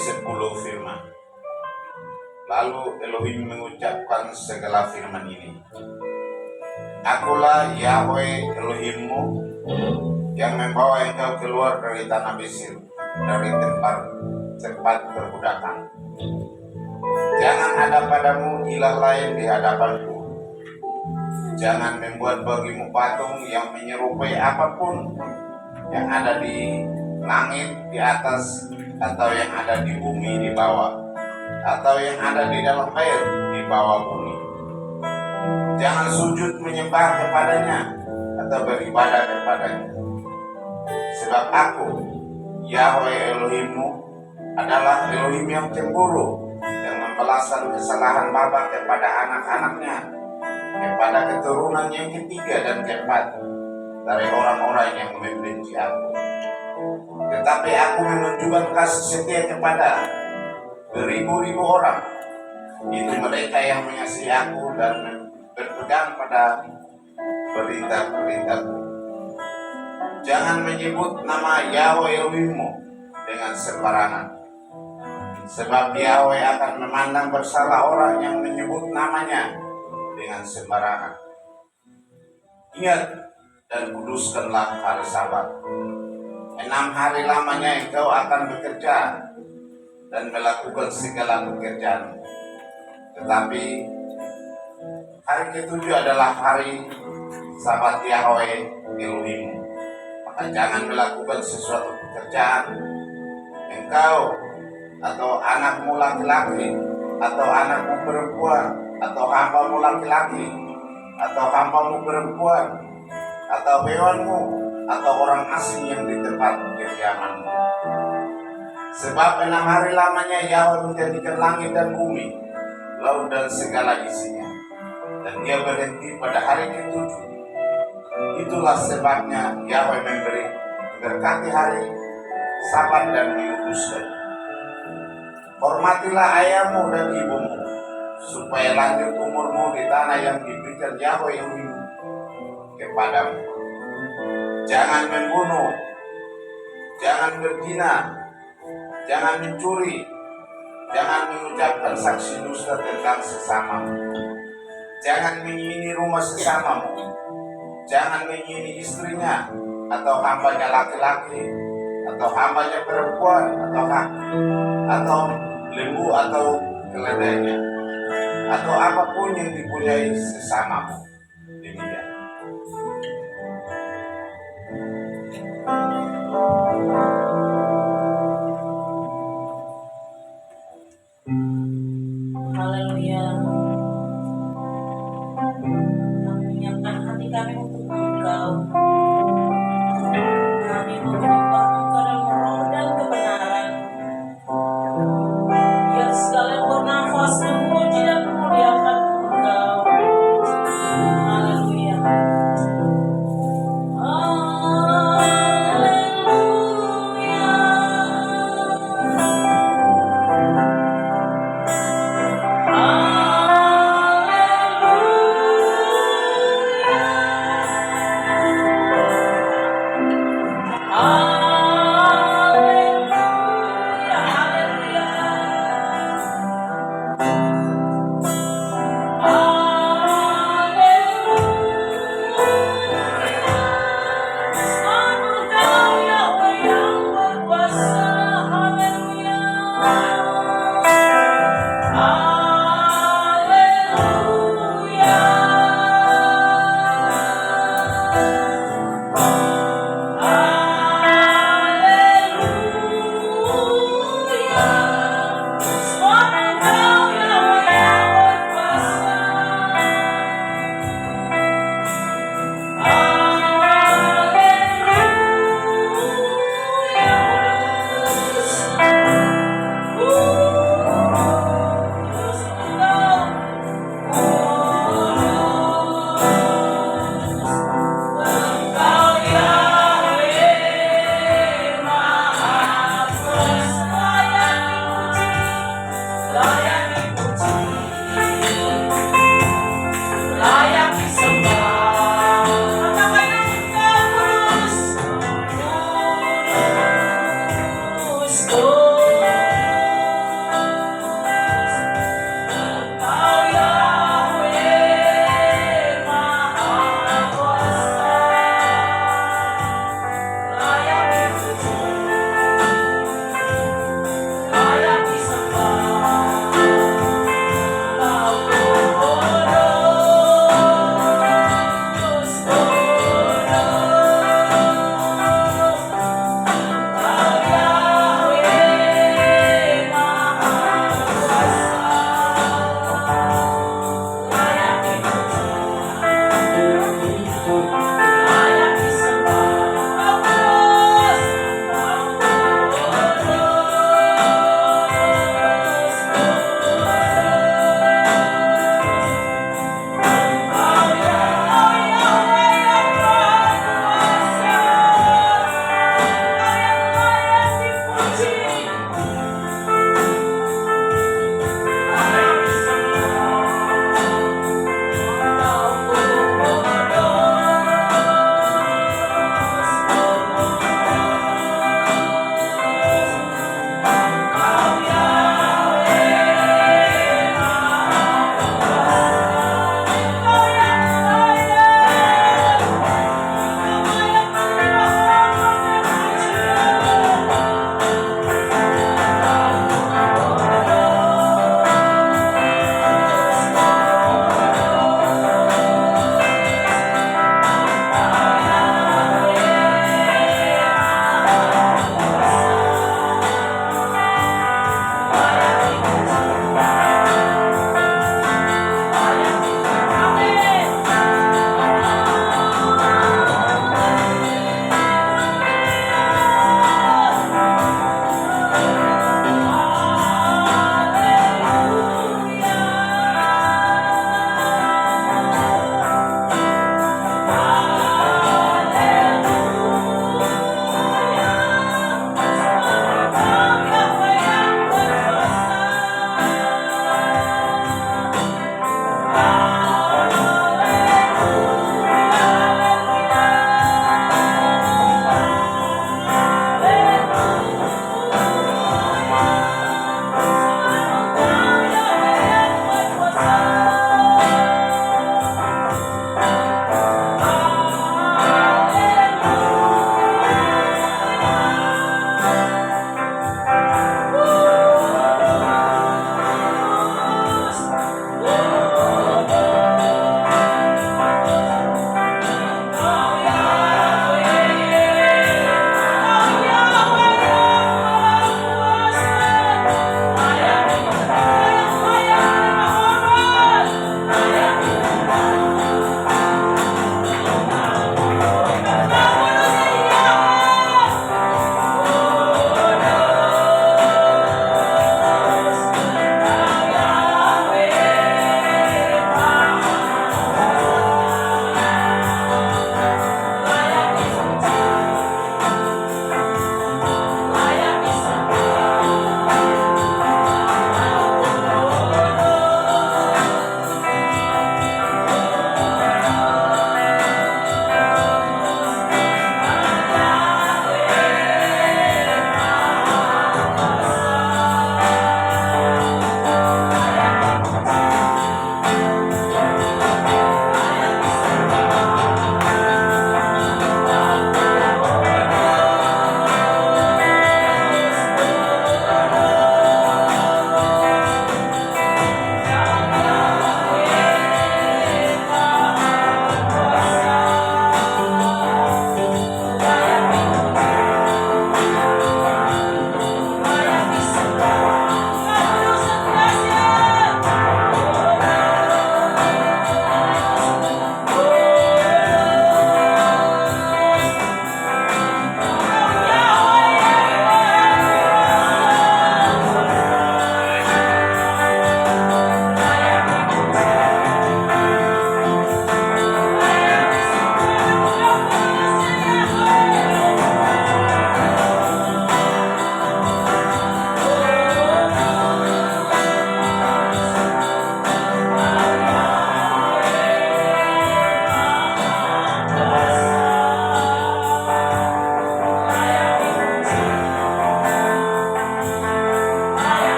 ke-10 firman. Lalu Elohim mengucapkan segala firman ini. Akulah Yahweh Elohimmu yang membawa engkau keluar dari tanah Mesir, dari tempat perbudakan. Jangan ada padamu ilah lain di hadapanku. Jangan membuat bagimu patung yang menyerupai apapun yang ada di langit di atas, atau yang ada di bumi di bawah, atau yang ada di dalam air di bawah bumi. Jangan sujud menyembah kepadanya atau beribadah kepadanya. Sebab aku, Yahweh Elohimmu, adalah Elohim yang cemburu, yang membalaskan kesalahan bapa kepada anak-anaknya, kepada keturunan yang ketiga dan keempat dari orang-orang yang membenci aku. Tetapi aku menunjukkan kasih setia kepada beribu-ribu orang, itu mereka yang mengasihi aku dan berpegang pada perintah-perintahku. Jangan menyebut nama Yahweh Elohimmu dengan sembarangan, sebab Yahweh akan memandang bersalah orang yang menyebut namanya dengan sembarangan. Ingat dan kuduskanlah hari Sabat. 6 hari lamanya engkau akan bekerja dan melakukan segala pekerjaan. Tetapi hari ketujuh adalah hari Sabat Yahweh Elohimmu. Maka jangan melakukan sesuatu pekerjaan, engkau atau anakmu laki-laki, atau anakmu perempuan, atau hambamu laki-laki, atau hambamu perempuan, atau hewanmu, atau orang asing yang di tempat kediamanmu. Sebab 6 hari lamanya Yahweh menjadikan langit dan bumi, laut dan segala isinya, dan dia berhenti pada hari ketujuh. Itulah sebabnya Yahweh memberkati hari Sabat dan menguduskan. Hormatilah ayahmu dan ibumu, supaya lanjut umurmu di tanah yang diberikan Yahweh Elohimmu kepadamu. Jangan membunuh, jangan berzina, jangan mencuri, jangan mengucapkan saksi dusta tentang sesamamu, jangan menyini rumah sesamamu, jangan menyini istrinya, atau hambanya laki-laki, atau hambanya perempuan, atau lembu, atau keledainya, atau apapun yang dipunyai sesamamu. Demikian. Haleluya. Menyiapkan hati kami untuk Engkau. Kami menyembah Engkau dalam roh dan kebenaran. Biar segala yang bernafas memuji dan memuliakan Engkau. Haleluya.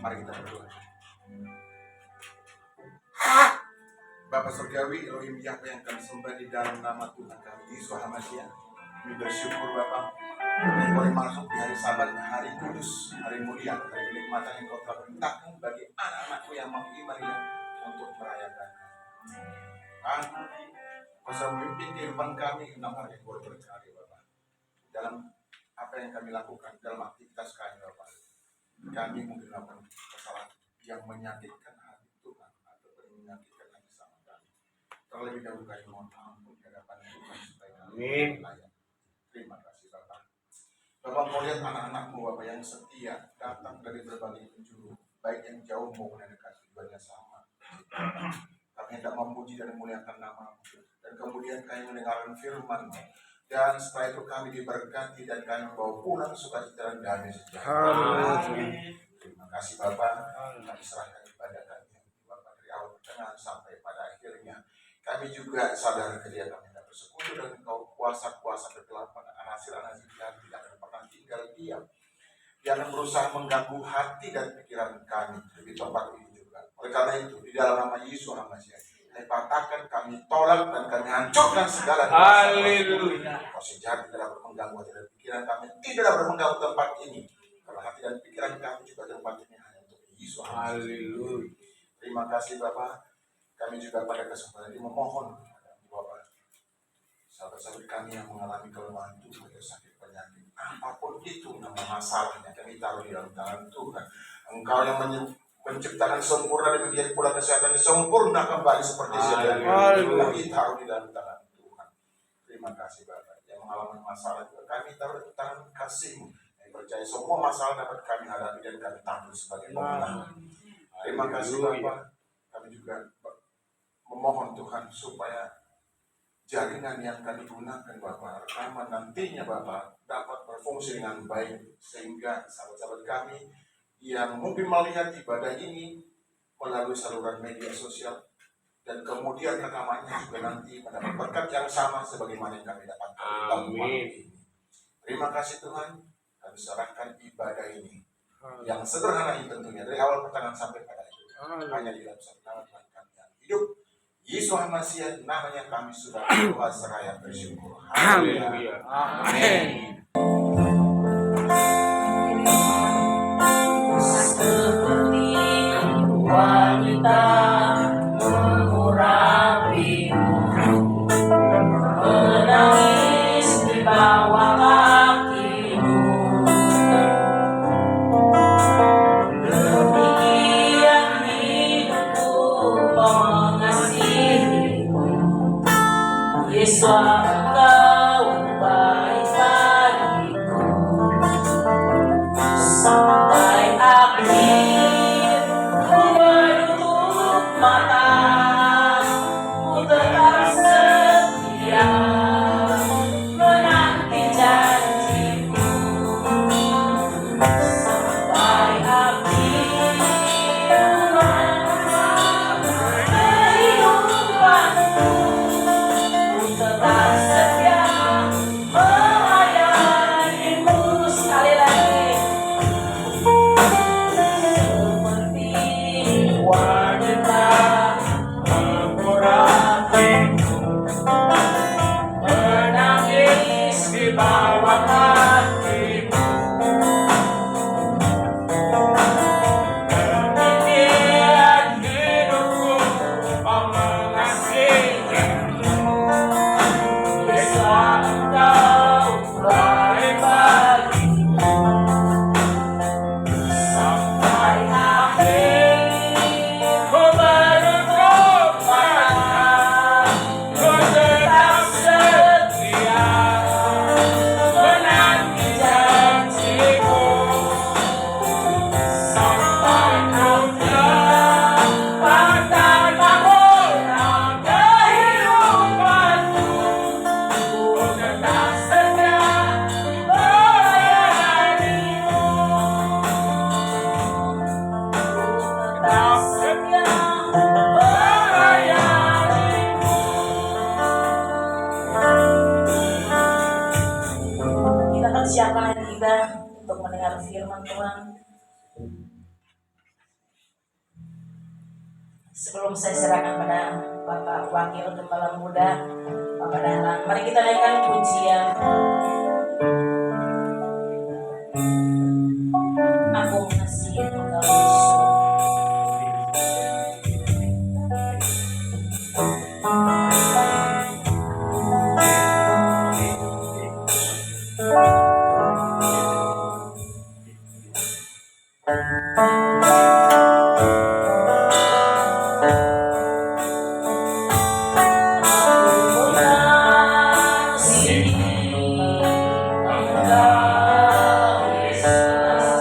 Mari kita berdoa. Bapa Surgawi, Elohim Yahweh yang kami sembah di dalam nama Tuhan kami Yesus Hamasiah. Kami bersyukur Bapa, kami boleh masuk di hari Sabat, hari kudus, hari mulia, hari kenikmatan yang Kau telah perintahkan bagi anak-anakmu yang mengimaninya untuk merayakan. Kami bisa memimpin kehidupan kami 6 hari yang boleh berkali Bapa. Dalam apa yang kami lakukan, dalam aktivitas kami Bapa, kami mungkin melakukan kesalahan yang menyakitkan hati Tuhan atau menyakitkan hati sama kami. Terlebih dahulu kami mohon ampun di hadapan Tuhan supaya kami layak. Terima kasih Bapak. Bapak mau lihat anak-anakmu Bapak yang setia datang dari berbagai penjuru, baik yang jauh maupun yang dekat, tujuannya sama. Kami hendak memuji dan memuliakan nama-Mu, dan kemudian kami mendengarkan firman, dan setelah itu kami diberkati dan kami membawa pulang sukacita dan damai sejahtera. Terima kasih Bapak. Kami serahkan ibadah kami Bapak dari awal pertengahan sampai pada akhirnya. Kami juga sadar ketika kami hendak bersekutu dengan Engkau, kuasa-kuasa kegelapan, anasir-anasir jahat tidak akan pernah tinggal diam. Dia akan berusaha mengganggu hati dan pikiran kami di tempat ini juga. Oleh karena itu, di dalam nama Yesus Hamasiah, kami patahkan, kami tolak, dan kami hancurkan segala Haleluya. kuasa jahat tidak dapat mengganggu hati dan pikiran kami, tidak dapat mengganggu tempat ini. Karena hati dan pikiran kami juga tempat ini hanya untuk Yesus Hamasiah. Haleluya. Terima kasih Bapak. Kami juga pada kesempatan ini memohon kepada Bapak, sahabat-sahabat kami yang mengalami kelemahan tubuh atau sakit penyakit, apapun itu nama masalahnya, kami taruh di dalam tangan Tuhan. Engkau yang menciptakan sempurna dan menjadi pula kesehatannya sempurna kembali seperti sedia. Kami taruh di dalam tangan Tuhan. Terima kasih Bapak. Yang mengalami masalah juga kami taruh di tangan kasih-Mu. Yang percaya semua masalah dapat kami hadapi dan kami tampil sebagai pemenang. Terima kasih Bapak. Kami juga memohon Tuhan supaya jaringan yang kami gunakan Bapak, rekaman nantinya Bapak dapat berfungsi dengan baik, sehingga sahabat-sahabat kami yang mungkin melihat ibadah ini melalui saluran media sosial dan kemudian rekamannya juga nanti mendapat berkat yang sama sebagaimana yang kami dapatkan di tahun ini. Terima kasih Tuhan, kami serahkan ibadah ini yang sederhana ini tentunya dari awal pertengahan sampai pada akhir hanya di dalam satu nama Tuhan kami yang hidup Yesus Hamasiah, namanya kami sudah berdoa seraya bersyukur. Haleluya. Amin. Seperti wanita mengurapimu, menangis di bawah kakimu. Demikian hidupku mengasihimu, Yesus Engkau baik bagiku. Sampai akhir ku menutup mata, ku tetap setia menanti janji-Mu. Sampai akhir kehidupanku, ku tetap setia melayani-Mu. Sekali lagi. Seperti wanita mengurapimu, menangis di bawah kakimu. Demikian hidupku mengasihimu, Yesus Engkau baik bagiku. Sampai akhir ku menutup mata, ku tetap setia menanti janji-Mu. Sampai akhir patah bangunan kehidupanku, ku tetap setia melayani-Mu. Tetap setia melayani-Mu. Kita akan siapkan hati kita untuk mendengar firman Tuhan. Sebelum saya serahkan pada Bapak Wakil Gembala Muda, Bapak Dahlan, mari kita naikkan pujian. Aku mengasihi Engkau Yesus.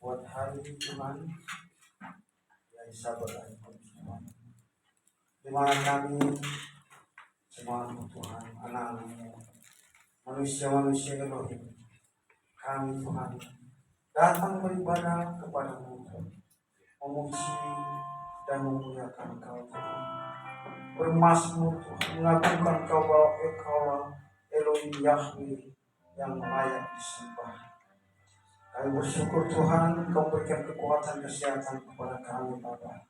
Buat hari ini Tuhan, ya sabar hari Tuhan, di mana kami semua Tuhan, anak-anakmu, manusia-manusia Elohim, kami Tuhan datang beribadah kepadamu, memuji dan memuliakan Engkau Tuhan, bermasmur Tuhan, mengagungkan Engkau bahwa Engkaulah Elohim Yahweh yang layak disembah. Kami bersyukur Tuhan, Engkau berikan kekuatan kesehatan kepada kami Bapa,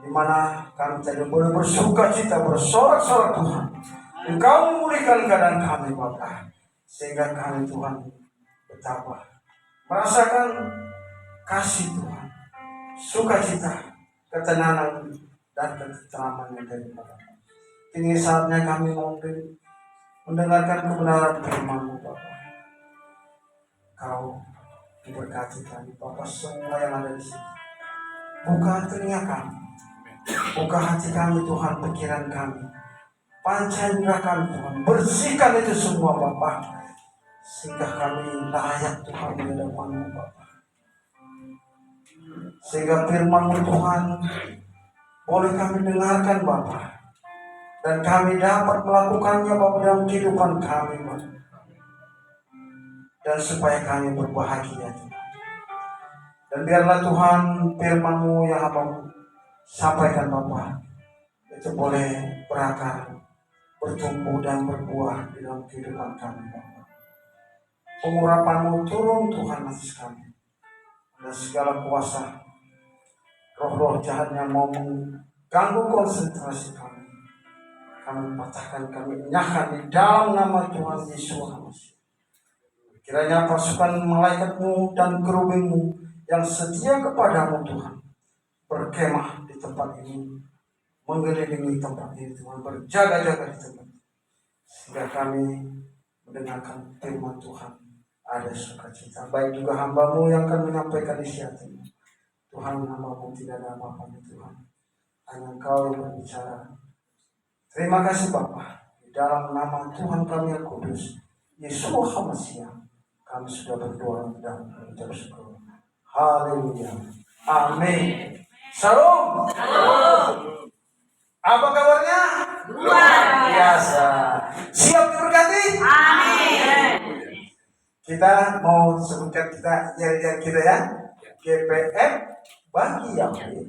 di mana kami tidak boleh bersuka cita, bersorak-sorak Tuhan. Engkau memulihkan keadaan kami Bapa, sehingga kami Tuhan betapa merasakan kasih Tuhan, sukacita, ketenangan dan ketentraman yang daripada. Kini saatnya kami mau mendengarkan kebenaran firman-Mu Bapa. Kau diberkati kami Bapa, semua yang ada di sini. Buka telinga kami, buka hati kami Tuhan, pikiran kami, panca-indera kami Tuhan, bersihkan itu semua Bapa, sehingga kami layak Tuhan di hadapan-Mu Bapa. Sehingga firman-Mu Tuhan boleh kami dengarkan Bapa, dan kami dapat melakukannya Bapa dalam kehidupan kami Bapa. dan supaya kami berbahagia Tuhan. Dan biarlah Tuhan firman-Mu yang Hamba sampaikan Bapa itu boleh berakar, bertumbuh dan berbuah di dalam kehidupan kami Bapa. Pengurapan-Mu turun Tuhan atas kami. Dan segala kuasa roh-roh jahat yang mau mengganggu konsentrasi kami patahkan, kami enyahkan di dalam nama Tuhan Yesus Kristus. Kiranya pasukan malaikat-Mu dan kerubin-Mu yang setia kepadamu Tuhan berkemah di tempat ini, mengelilingi tempat ini Tuhan, berjaga-jaga di tempat ini, sehingga kami mendengarkan firman Tuhan ada sukacita. Baik juga hamba-Mu yang akan menyampaikan isi hati-Mu. Tuhan, nama-Mu tidak ada apa-apa Tuhan, hanya Engkau yang berbicara. Terima kasih Bapa, di dalam nama Tuhan kami yang kudus Yesus Hamasiah kami sudah berdoa dan mengucap syukur. Haleluya, amin. Salam. Apa kabarnya? Luar biasa. Siap diberkati? Amin. Kita mau sebutkan kita jari-jari kita ya. GPF bagi Yahweh.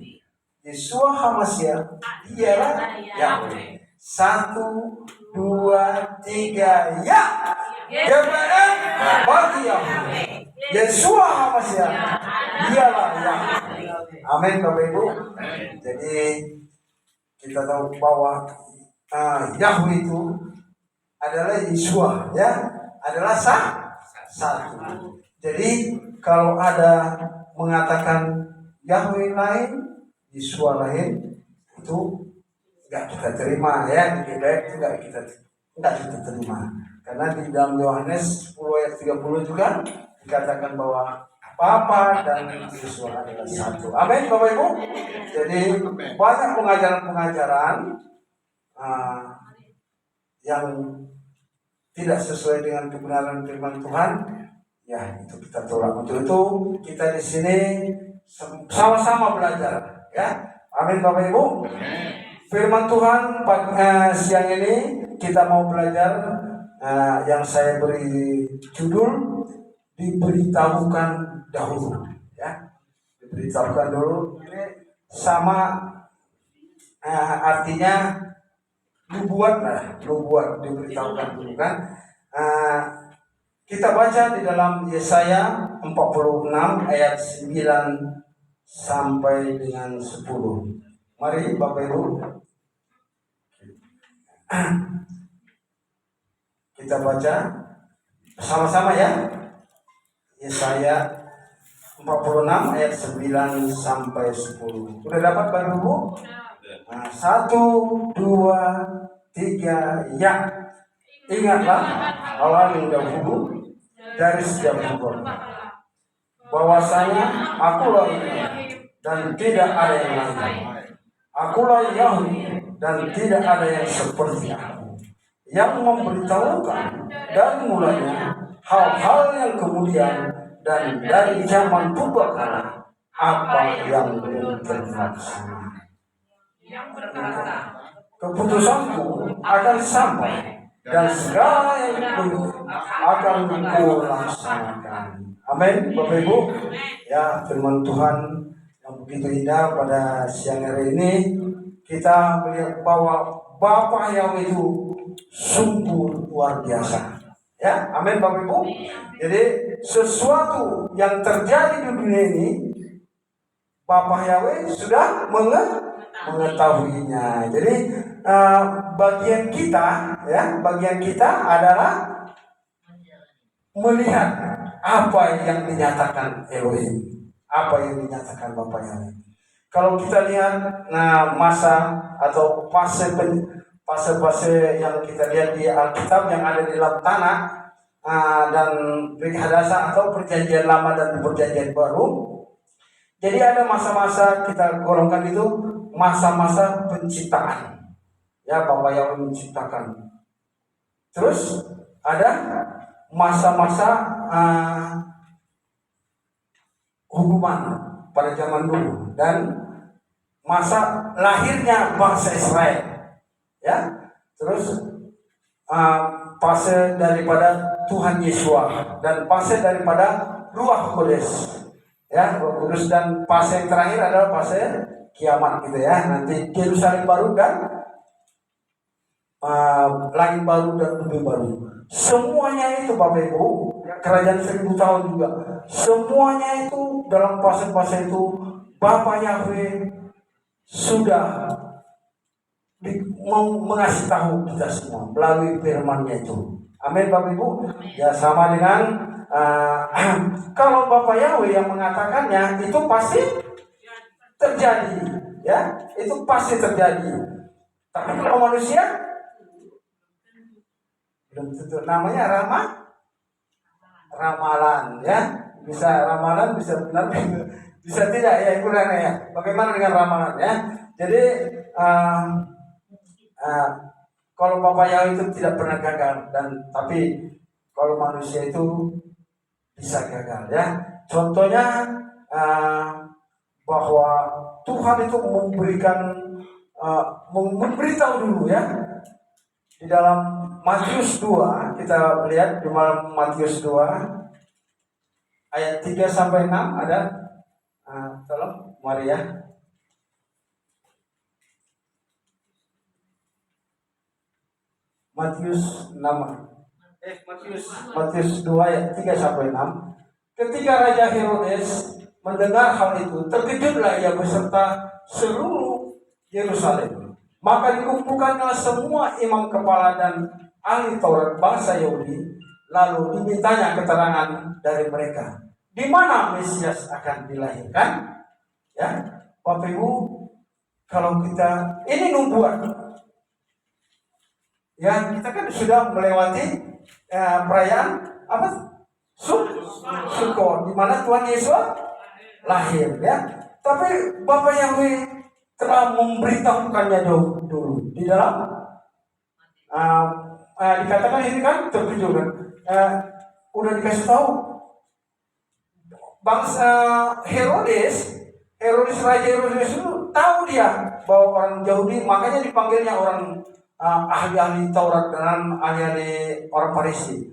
Yeshua Hamasiah dialah Yahweh. 1, 2, 3 ya. GPF bagi Yahweh. Yeshua Hamasiah dialah Yahweh. Amin Bapak Ibu. Jadi kita tahu bahwa Yahweh itu adalah Yeshua ya, adalah satu. Jadi kalau ada mengatakan Yahweh lain, Yeshua lain, itu enggak kita terima ya, lebih baik itu enggak kita terima. Karena di dalam Yohanes 10 ayat 30 juga dikatakan bahwa Bapa dan Yesus adalah satu. Amin Bapak Ibu. Jadi banyak pengajaran-pengajaran yang tidak sesuai dengan kebenaran firman Tuhan, ya itu kita tolak. Untuk itu kita di sini sama-sama belajar, ya. Amin Bapak Ibu. Firman Tuhan siang ini kita mau belajar yang saya beri judul diberitahukan dahulu, ya. Diberitahukan dulu ini sama artinya nubuat diberitahukan dulu kan. Kita baca di dalam Yesaya 46 ayat 9 sampai dengan 10. Mari Bapak Ibu kita baca sama-sama ya. Yesaya 46 ayat 9 sampai 10. Sudah dapat Bapak Ibu? Nah, 1, 2, 3 ya. Ingatlah Allah yang dahulu dari sejak dulu, bahwasanya akulah dan tidak ada yang lain. Akulah Yahweh dan tidak ada yang seperti aku, yang memberitahukan dari mulanya hal-hal yang kemudian dan dari zaman purbakala apa yang belum terlaksana. Yang berkata, keputusanku akan sampai dan segala yang akan kulaksanakan. Amin Bapak Ibu. Ya, firman Tuhan yang begitu indah pada siang hari ini, kita melihat bahwa Bapa Yahweh itu sungguh luar biasa. Ya, amin Bapak Ibu. Jadi sesuatu yang terjadi di dunia ini Bapa Yahweh sudah mengetahuinya. Jadi bagian kita adalah melihat apa yang dinyatakan Elohim, apa yang dinyatakan Bapa Yahweh. Kalau kita lihat masa atau fase yang kita lihat di Alkitab yang ada di dalam tanah dan Brit Hadasa atau perjanjian lama dan perjanjian baru. Jadi ada masa-masa kita golongkan itu masa-masa penciptaan. Ya, Bapa Yahweh menciptakan. Terus ada masa-masa hukuman pada zaman dulu dan masa lahirnya bangsa Israel. Ya, terus fase daripada Tuhan Yesus dan fase daripada Ruh Kudus. Ya, Roh Kudus, dan fase yang terakhir adalah fase kiamat gitu ya. Nanti Yerusalem baru dan langit baru dan bumi baru. Semuanya itu Bapak Ibu, kerajaan 1000 tahun juga. Semuanya itu dalam fase-fase itu Bapa Yahweh sudah mengasih tahu kita semua melalui firman-Nya itu. Amin Bapak Ibu. Ya, sama dengan kalau Bapak Yahweh yang mengatakannya itu pasti terjadi, ya, itu pasti terjadi. Tapi kalau manusia belum tentu. Namanya ramalan, ya, bisa ramalan, bisa benar, bisa tidak, ya Ibu Nana ya. Bagaimana dengan ramalan, ya? Jadi kalau Bapak Yahweh itu tidak pernah gagal, tapi kalau manusia itu bisa gagal, ya. Contohnya bahwa Tuhan itu memberitahu dulu, ya, di dalam Matius 2, kita lihat di dalam Matius 2 ayat 3 sampai 6 ada. Tolong mari ya. Matius 2 ayat 3 sampai 6. Ketika Raja Herodes mendengar hal itu, terkejutlah ia beserta seluruh Yerusalem. Maka dikumpulkanlah semua imam kepala dan ahli Taurat bangsa Yahudi, lalu dimintanya keterangan dari mereka, di mana Mesias akan dilahirkan. Ya, Bapak Ibu, kalau kita ini nubuat, ya, kita kan sudah melewati perayaan apa? Sukot, di mana Tuhan Yesus lahir, ya. Tapi Bapak Yahweh telah memberitahukannya dulu di dalam dikatakan ini kan tertuju kan, udah dikasih tahu bangsa Herodes Raja Herodes itu tahu dia bahwa orang Yahudi, makanya dipanggilnya orang ahli-ahli Taurat dan ahli-ahli orang Farisi.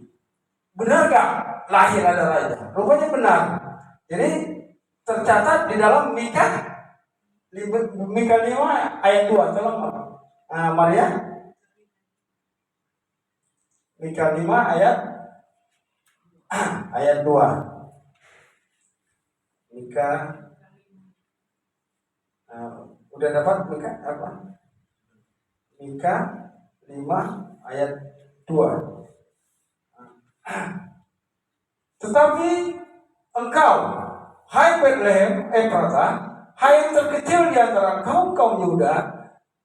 Benar gak lahir ada raja? Rupanya benar. Jadi tercatat di dalam Mika 5 ayat 2. Tolong Maria. Mika 5 ayat 2. Mika udah dapat Mika apa? Mika 5 ayat 2. Tetapi engkau, hai Bethlehem Efrata, hai yang terkecil di antara kaum Yehuda,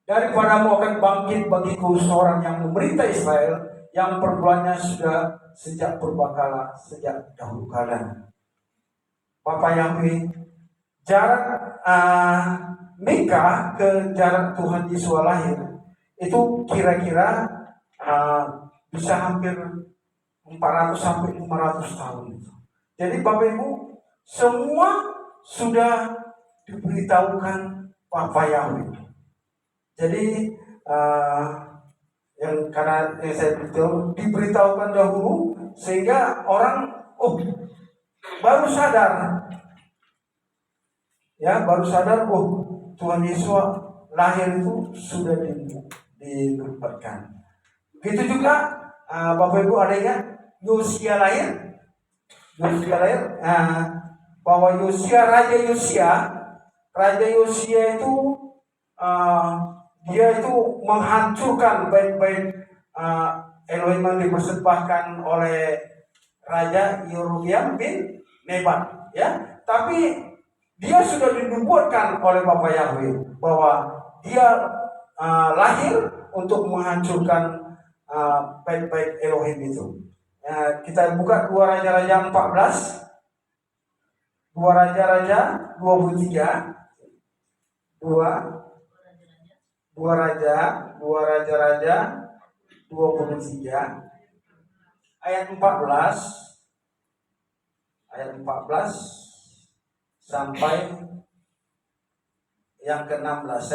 daripadamu akan bangkit bagiku seorang yang memerintah Israel, yang perbuatannya sudah sejak purbakala, sejak dahulu kala. Bapak Yahweh, jarak Mika ke jarak Tuhan Yesus lahir itu kira-kira bisa hampir 400 sampai 500 tahun. Jadi Bapak Ibu, semua sudah diberitahukan Bapak Yahweh. Jadi karena saya diberitahukan dahulu, sehingga orang baru sadar, ya, Tuhan Yesus lahir itu sudah dinubuatkan. Begitu juga Bapak Ibu ada ingat Yosia lahir, bahwa Raja Yosia itu dia itu menghancurkan bait-bait Elohim yang dipersembahkan oleh Raja Yerobeam bin Nebat, ya. Tapi dia sudah dinubuatkan oleh Bapak Yahweh bahwa dia lahir untuk menghancurkan bait-bait Elohim itu. Kita buka 2 Raja-Raja 14, 2 Raja-Raja 23, 2 Raja-Raja 23 ayat 14 sampai yang ke-16.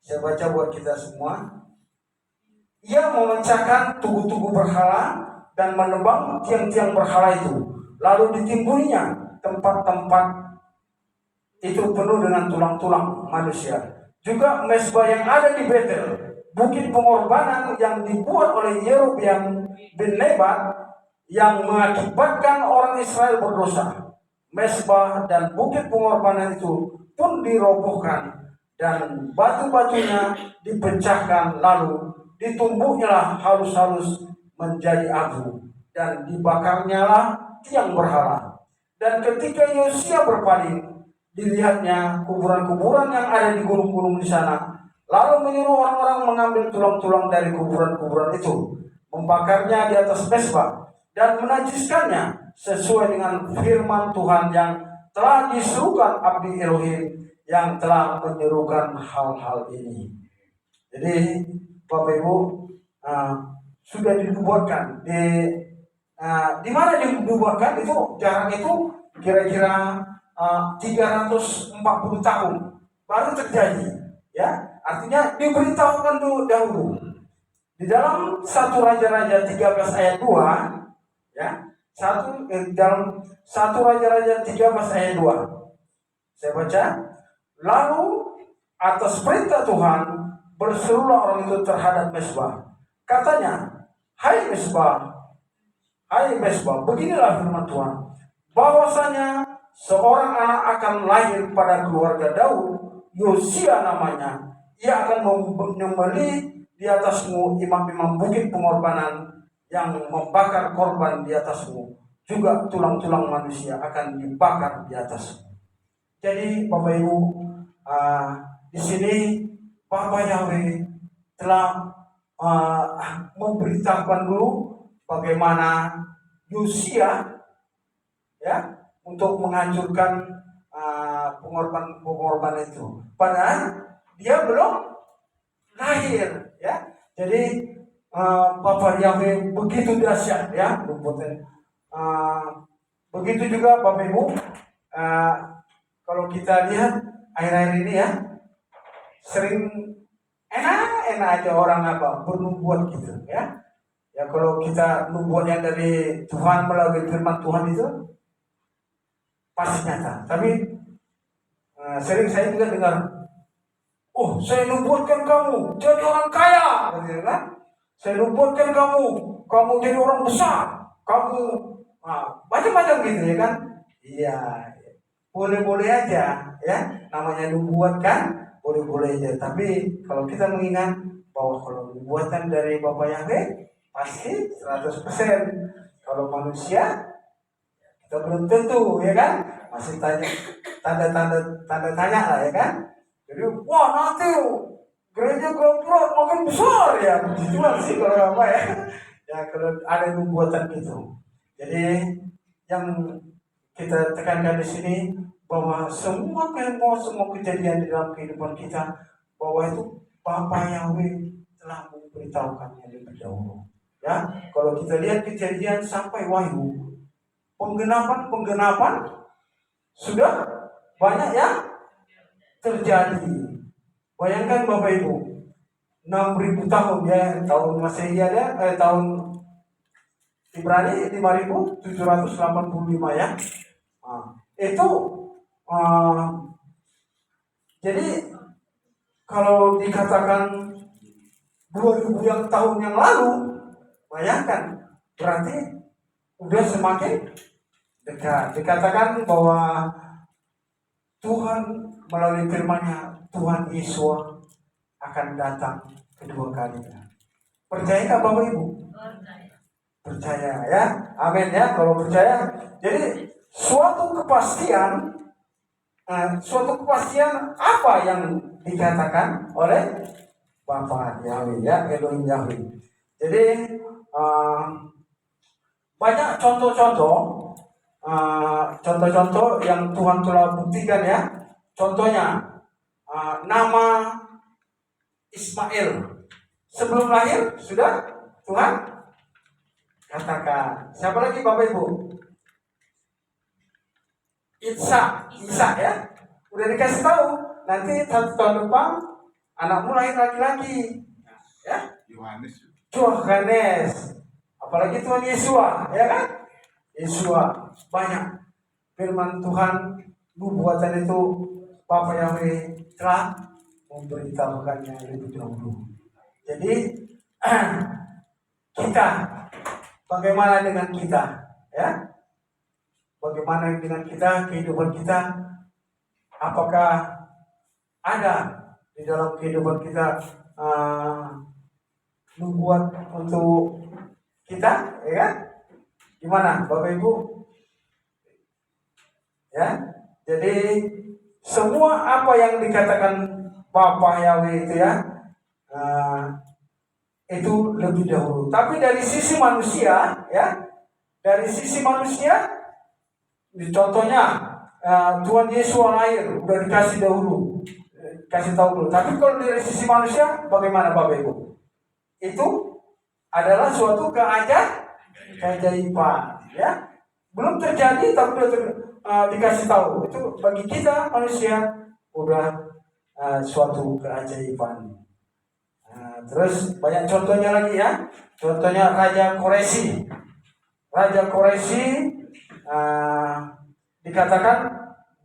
Saya baca buat kita semua. ia memecahkan tugu-tugu berhala dan menebang tiang-tiang berhala itu. Lalu ditimbulinya tempat-tempat itu penuh dengan tulang-tulang manusia. Juga mezbah yang ada di Betel, bukit pengorbanan yang dibuat oleh Yerobeam bin Nebat yang mengakibatkan orang Israel berdosa. Mezbah dan bukit pengorbanan itu pun dirobohkan dan batu-batunya dipecahkan, lalu ditumbuknya halus-halus menjadi abu dan dibakarnyalah tiang berhala. Dan ketika Yosia berpaling, dilihatnya kuburan-kuburan yang ada di gunung-gunung di sana, lalu menyuruh orang-orang mengambil tulang-tulang dari kuburan-kuburan itu, membakarnya di atas mezbah dan menajiskannya sesuai dengan firman Tuhan yang telah disuruhkan abdi Elohim yang telah menyerukan hal-hal ini. Jadi Bapak Ibu, sudah dibuatkan di mana dibuatkan itu, jarak itu kira-kira 340 tahun baru terjadi, ya. Artinya diberitahukan dahulu di dalam 1 Raja-Raja 13 ayat 2, ya. Dalam 1 Raja-Raja 13 ayat 2 saya baca, lalu atas perintah Tuhan berserulah orang itu terhadap mezbah, katanya, hai mezbah, beginilah firman Tuhan, bahwasanya seorang anak akan lahir pada keluarga Daud, Yosia namanya. Ia akan menyembelih di atasmu imam-imam bukit pengorbanan yang membakar korban di atasmu. Juga tulang-tulang manusia akan dibakar di atasmu. Jadi Bapak Ibu, di sini Bapak Yahweh telah memberitahukan dulu bagaimana Yosia, ya, untuk menghancurkan pengorban itu. Padahal dia belum lahir, ya. Jadi Bapak Yahweh begitu dahsyat, ya, begitu juga Bapak Ibu, kalau kita lihat akhir-akhir ini, ya, sering enak aja orang bernubuat gitu, ya. Ya, kalau kita nubuat yang dari Tuhan melalui firman Tuhan itu pasti nyata. Tapi sering saya juga dengar, oh, saya nubuatkan kamu jadi orang kaya, gitu kan? Saya nubuatkan kamu jadi orang besar, kamu macam-macam gitu, ya kan? Iya, boleh-boleh aja, ya. Namanya nubuat kan, boleh-boleh aja. Tapi kalau kita mengingat bahwa kalau nubuatan dari Bapak Yahweh pasti 100%. Kalau manusia kita belum tentu, ya kan? Masih tanda tanya lah, ya kan? Jadi wah, nanti gereja Growth makin besar, ya. Begitu sih kalau apa, ya. Ya, kalau ada nubuatan itu. Jadi yang kita tekankan di sini bahwa semua kejadian di dalam kehidupan kita, bahwa itu Bapak Yahweh telah memberitahukannya lebih dahulu. Ya, kalau kita lihat kejadian sampai Wahyu, penggenapan sudah banyak yang terjadi. Bayangkan Bapak Ibu, 6.000 tahun, ya, tahun Masehi ada, tahun Ibrani 5.785, ya. Itu jadi kalau dikatakan 2000 tahun yang lalu, bayangkan berarti udah semakin dekat. Dikatakan bahwa Tuhan melalui firman-Nya, Tuhan Yesus akan datang kedua kalinya. Percayakah Bapak Ibu? Percaya, ya. Amin, ya. Kalau percaya, jadi suatu kepastian apa yang dikatakan oleh Bapak Yahweh, ya, Elohim Yahweh. Jadi banyak contoh-contoh yang Tuhan telah buktikan, ya. Contohnya nama Ismail sebelum lahir sudah Tuhan katakan. Siapa lagi Bapak Ibu? Isa, ya. Udah dikasih tahu nanti 1 tahun depan anakmu lahir laki-laki, ya. Yohanes, apalagi Tuhan Yesus, ya kan? Yesus banyak firman Tuhan, nubuatan itu Bapa Yahweh telah memberitahukannya lebih dahulu. Jadi kita, bagaimana dengan kita, ya? Bagaimana dengan kita, kehidupan kita? Apakah ada di dalam kehidupan kita nubuat untuk kita, ya kan? Gimana, Bapak Ibu? Ya, jadi semua apa yang dikatakan Bapa Yahweh itu ya, itu lebih dahulu. Tapi dari sisi manusia, ya, dari sisi manusia, contohnya Tuhan Yesus lahir udah dikasih dahulu, kasih tahu dulu. Tapi kalau dari sisi manusia, bagaimana Bapak Ibu? Itu adalah suatu keajaiban, ya. Belum terjadi tapi dikasih tahu. Itu bagi kita manusia udah suatu keajaiban. Terus banyak contohnya lagi ya. Contohnya Raja Koresi. Raja Koresi dikatakan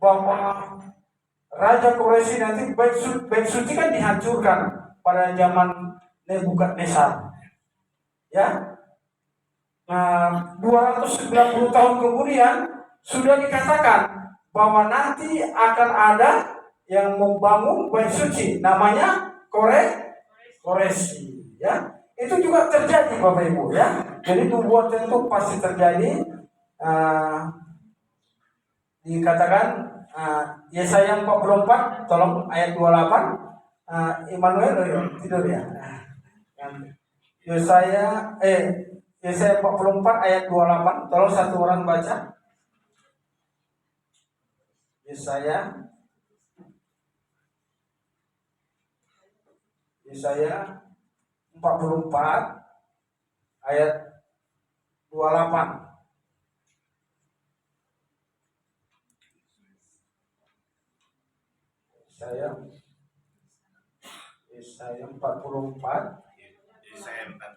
bahwa Raja Koresi nanti bait suci kan dihancurkan pada zaman Nebukadnezar. Ya, 290 tahun kemudian sudah dikatakan bahwa nanti akan ada yang membangun bait suci, namanya Koresi, ya. Itu juga terjadi Bapak Ibu, ya. Jadi nubuatan itu pasti terjadi. Dikatakan Yesaya 44, tolong ayat 28. Immanuel tidur ya. Yesaya 44 ayat 28. Tolong satu orang baca. Yesaya 44 ayat 28. Yesaya 44. Yesaya 44.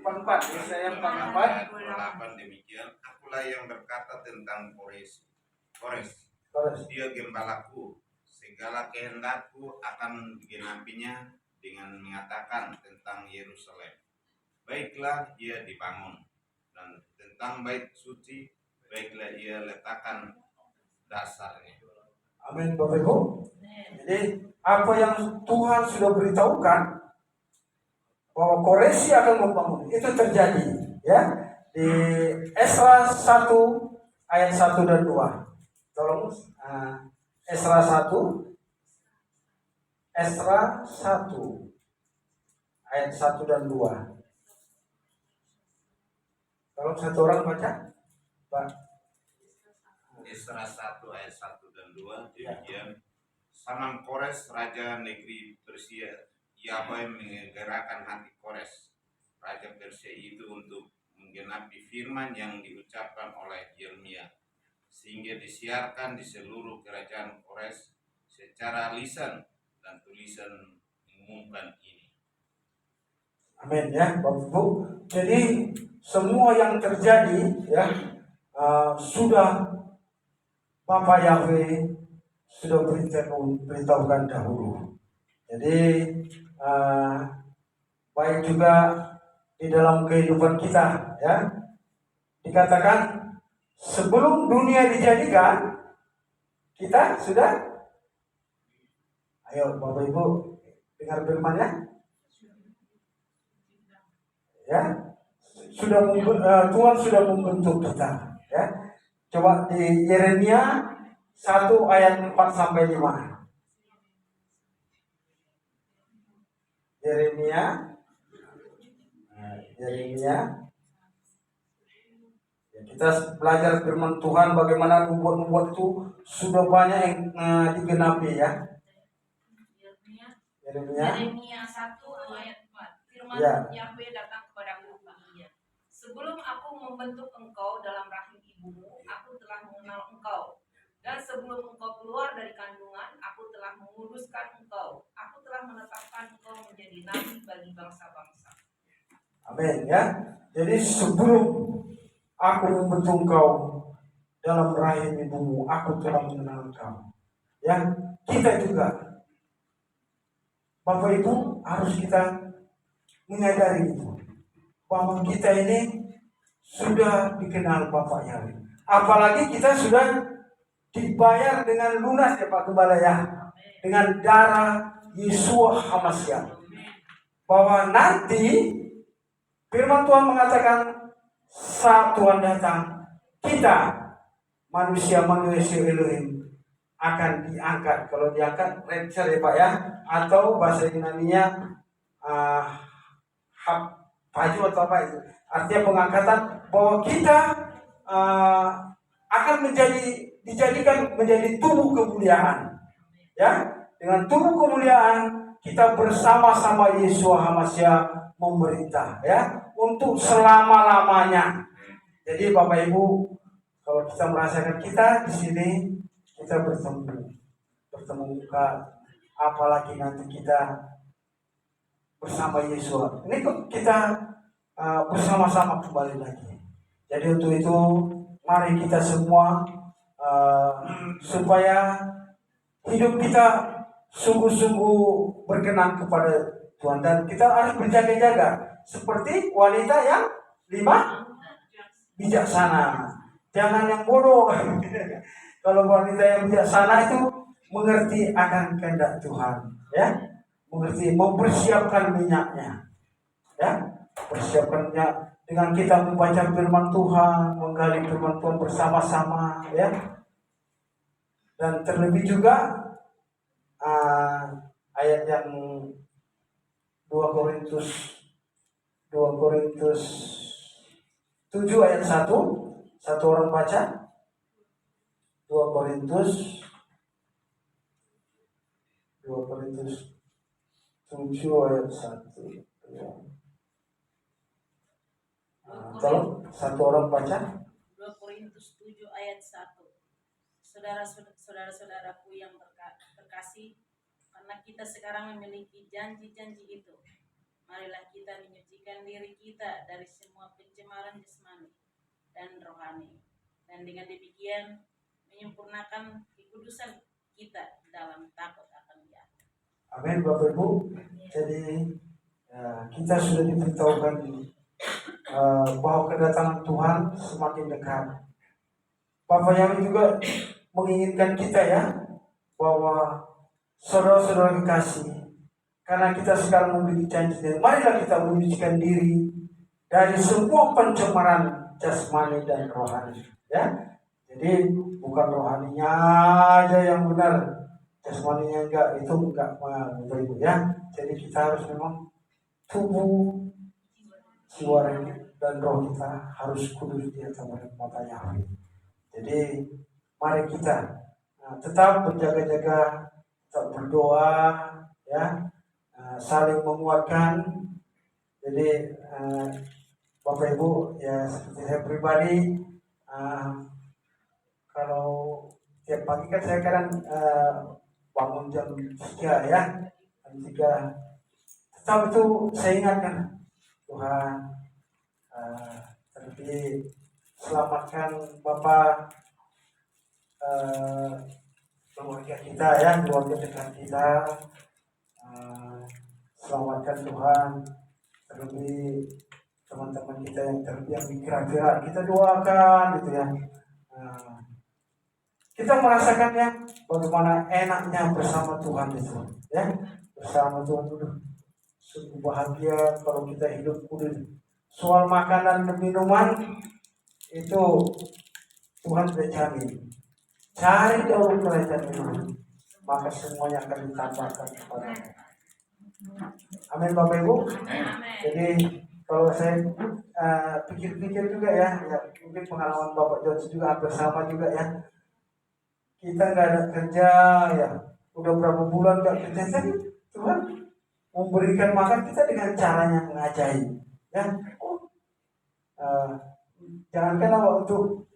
28 demikian, akulah yang berkata tentang Kores. Dia gembalaku, segala kehendakku akan digenapinya dengan mengatakan tentang Yerusalem. Baiklah ia dibangun, dan tentang bait suci, baiklah ia letakkan dasarnya. Amin Bapak Ibu. Jadi apa yang Tuhan sudah beritahukan bahwa Koresi akan membangun, itu terjadi, ya. Di Esra 1 ayat 1 dan 2. Tolong Esra 1 ayat 1 dan 2. Tolong satu orang baca, Pak. Esra 1 ayat 1 dan 2 demikian. Sanam Kores raja negeri Persia, Yahweh menggerakkan hati Kores raja Persia itu untuk menggenapi firman yang diucapkan oleh Yeremia, sehingga disiarkan di seluruh kerajaan Kores secara lisan dan tulisan mengumumkan ini. Amin ya Bapak Ibu. Jadi semua yang terjadi ya sudah Bapak Yahweh sudah beritahukan dahulu. Jadi baik juga di dalam kehidupan kita, ya. Dikatakan sebelum dunia dijadikan, kita sudah, ayo Bapak Ibu dengar firman ya. Ya, Tuhan sudah membentuk kita, ya. Coba di Yeremia 1 ayat 4 sampai 5. Yeremia ya, kita belajar firman Tuhan bagaimana nubuat-nubuat itu sudah banyak yang digenapi ya. Yeremia 1 ayat 4. Firman Ya. Yahweh datang kepadaku begini. Sebelum aku membentuk engkau dalam rahim ibumu, aku telah mengenal engkau. Dan sebelum engkau keluar dari kandungan, aku telah menguduskan engkau. Aku telah menetapkan engkau menjadi nabi bagi bangsa-bangsa. Amin ya. Jadi sebelum aku membentuk kau dalam rahim ibumu, aku telah mengenal kau. Ya, kita juga, Bapak Ibu, harus kita menyadari itu, bahwa kita ini sudah dikenal Bapak Yahweh. Apalagi kita sudah dibayar dengan lunas ya Pak Gembala ya, dengan darah Yesua HaMashiach. Bahwa nanti firman Tuhan mengatakan saat Tuhan datang, kita manusia Elohim akan diangkat. Kalau diangkat rapture ya Pak ya, atau bahasa Yunaninya baju atau apa itu, artinya pengangkatan, bahwa kita akan dijadikan menjadi tubuh kemuliaan, ya. Dengan tubuh kemuliaan kita bersama-sama Yesua HaMashiach memerintah, ya, untuk selama-lamanya. Jadi Bapak Ibu, kalau kita merasakan kita di sini, kita bertemu muka, apalagi nanti kita bersama Yesus. Ini kita bersama-sama kembali lagi. Jadi untuk itu, mari kita semua supaya hidup kita sungguh-sungguh berkenan kepada Tuhan, dan kita harus berjaga-jaga seperti wanita yang 5 bijaksana. Jangan yang bodoh. Kalau wanita yang bijaksana itu mengerti akan kehendak Tuhan, ya. Mengerti, mempersiapkan minyaknya, ya, persiapkan minyak dengan kita membaca firman Tuhan, menggali firman Tuhan bersama-sama, ya. Dan terlebih juga ayat yang 2 Korintus 7 ayat 1, satu orang baca. 2 Korintus 7 ayat 1. Tolong satu orang baca. 2 Korintus 7 ayat 1. Saudara-saudaraku yang terkasih, karena kita sekarang memiliki janji-janji itu, marilah kita menyucikan diri kita dari semua pencemaran jasmani dan rohani, dan dengan demikian menyempurnakan kekudusan kita dalam takut akan Dia. Amin Bapak Ibu. Jadi kita sudah diberitahukan bahwa kedatangan Tuhan semakin dekat. Bapak yang juga menginginkan kita ya, bahwa saudara-saudara kekasih, karena kita sekarang memiliki janji, marilah kita menyucikan diri dari semua pencemaran jasmani dan rohani, ya. Jadi bukan rohaninya aja yang benar, jasmaninya enggak, itu enggak Bapak Ibu ya. Jadi kita harus memang tubuh, jiwa dan roh kita harus kudus di hadapan mata Yahweh. Jadi mari kita tetap berjaga-jaga, tetap berdoa, ya, saling menguatkan. Jadi Bapak Ibu ya, seperti saya pribadi, kalau tiap pagi kan saya kadang bangun jam 3 ya, jam 3. Tetap itu saya ingatkan, Tuhan, terlebih selamatkan Bapak, keluarga kita ya, keluarga dekat kita, selamatkan Tuhan, terlebih teman-teman kita yang terbiang di gerak-gerak, kita doakan gitu ya. Kita merasakannya bagaimana enaknya bersama Tuhan itu, ya, bersama Tuhan itu sungguh bahagia kalau kita hidup kudus. Soal makanan dan minuman itu Tuhan sudah jamin. Cari dahulu kerajaan Tuhan, maka semuanya akan ditambahkan kepada. Amin Bapak Ibu. Jadi kalau saya pikir-pikir juga ya, mungkin pengalaman Bapak John juga hampir sama juga ya. Kita nggak ada kerja ya, udah berapa bulan nggak kerja, tapi Tuhan memberikan makan kita dengan caranya mengajaib, ya. Jangankan apa, untuk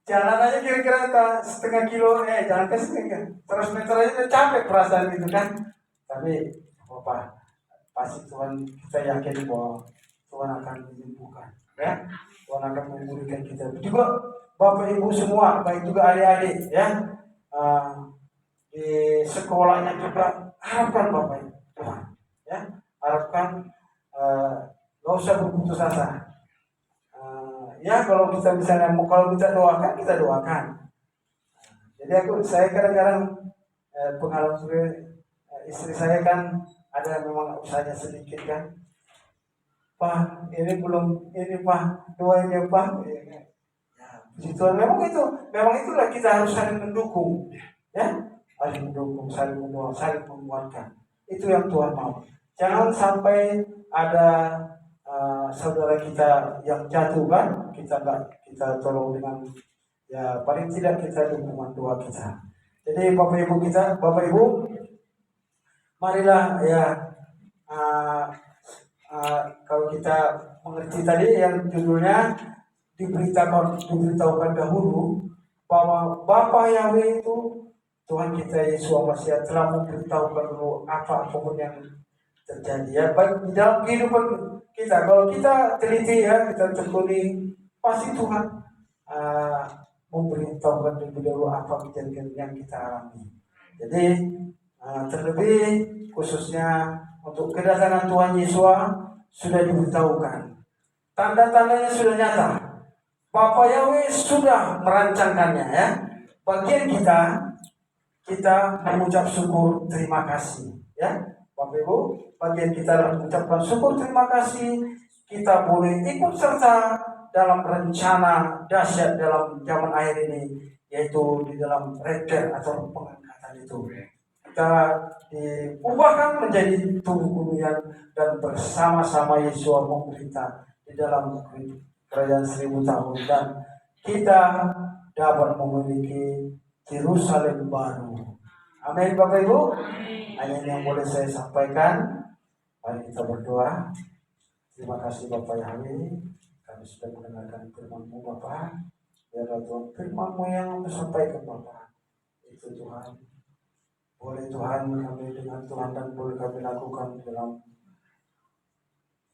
jalan aja kira-kira setengah kilo, jangankan setengah, 100 meter aja udah capek perasaan gitu kan. Tapi apa, pasti Tuhan, kita yakin bahwa Tuhan akan menyembuhkan, ya. Tuhan akan memulihkan kita. Juga Bapak Ibu semua, baik juga adik-adik, ya, di sekolahnya juga harapkan Bapak Ibu Tuhan, ya, harapkan nggak usah berputus asa. Ya kalau kita misalnya kalau kita doakan, kita doakan. Jadi saya kadang-kadang pengalaman istri saya kan ada memang usahanya sedikit kan. Pak, ini belum ini Pak, doain ya Pak. Ya, puji Tuhan, memang itulah kita harus saling mendukung, ya, saling mendukung, saling mendoakan, saling menguatkan. Itu yang Tuhan mau. Jangan sampai ada saudara kita yang jatuh kan, kita tolong dengan ya paling tidak kita dukungan doa kita. Jadi Bapak Ibu, marilah ya kalau kita mengerti tadi yang judulnya diberitahukan dahulu bahwa Bapa Yahweh itu Tuhan kita Yesus Masih telah memberitahukan dulu apapun yang terjadi, ya, baik di dalam kehidupan kita. Kalau kita teliti, ya, kita tekuni, pasti Tuhan memberitahukan lebih dahulu apa kejadian yang kita alami. Jadi terlebih khususnya untuk kedatangan Tuhan Yesus sudah diberitahukan. Tanda-tandanya sudah nyata. Bapa Yahweh sudah merancangkannya, ya. Bagian kita mengucap syukur terima kasih, ya. Bapak Ibu, bagian kita mengucapkan syukur terima kasih. Kita boleh ikut serta dalam rencana dahsyat dalam zaman akhir ini, yaitu di dalam rapture atau pengangkatan itu. Kita diubahkan menjadi tubuh kemuliaan dan bersama-sama Yesus memerintah di dalam kerajaan 1000 tahun, dan kita dapat memiliki Yerusalem baru. Amin Bapak Ibu. Hanya ini yang boleh saya sampaikan. Mari kita berdoa. Terima kasih Bapak Yahweh, kami sudah mendengarkan firman-Mu Bapak. Biarlah Tuhan firman-Mu yang disampaikan Bapak itu Tuhan, boleh Tuhan kami dengan Tuhan dan boleh kami lakukan dalam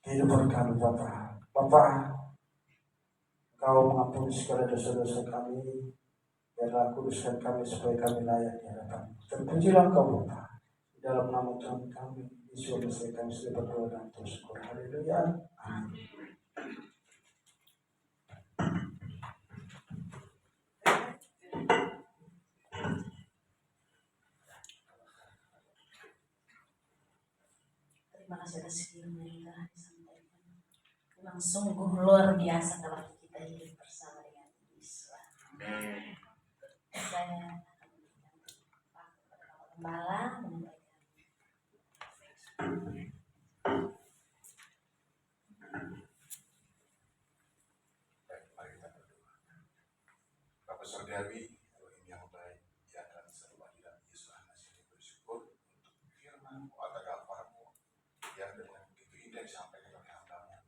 kehidupan kami Bapak. Bapak, Kau mengampuni segala dosa-dosa kami. Biarlah kuduskan kami supaya kami layak di hadapan. Terpujilah Kau Bapa. Di dalam nama Tuhan kami, Yesus Kristus, kami sudah berdoa dan bersyukur. Haleluya. Amin. Terima kasih atas firman yang telah disampaikan. Memang sungguh luar biasa kalau kita hidup bersama dengan Yesus. Saya akan memberikan Pak kepada Bapak Gembala menyampaikan. Baik, mari kita berdoa. Bapak Surgawi, Elohim yang baik, ya dan selalu hadirat Yesus Masih bersyukur untuk firman-Mu atau kabar-Mu yang dengan begitu indah disampaikan oleh hamba-Mu,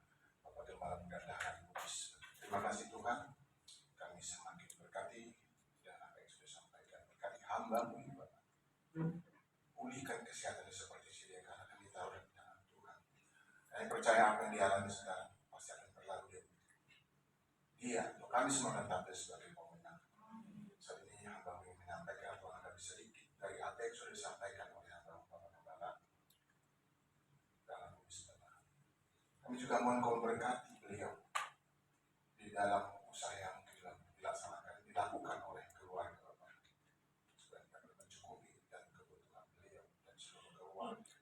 Bapak Gembala Menggandakan Kudus. Terima kasih Tuhan, kami semakin berkati dan apa yang sudah disampaikan. Berkati hamba-Mu ini Bapak. Pulihkan kesehatannya seperti sedia karena kami tahu dan tangan Tuhan. Kami percaya apa yang dialami sekarang pasti akan berlalu dan dia, kami semua akan tampil sebagai pemenang. Saat ini hamba ingin menyampaikan atau ada sedikit dari apa yang sudah disampaikan oleh hamba Bapak Gembala dalam tulis Bapak. Kami juga mohon Kau berkati beliau di dalam usaha yang dilakukan oleh keluarga Bapak, supaya dapat mencukupi dan kebutuhan beliau dan seluruh keluarga.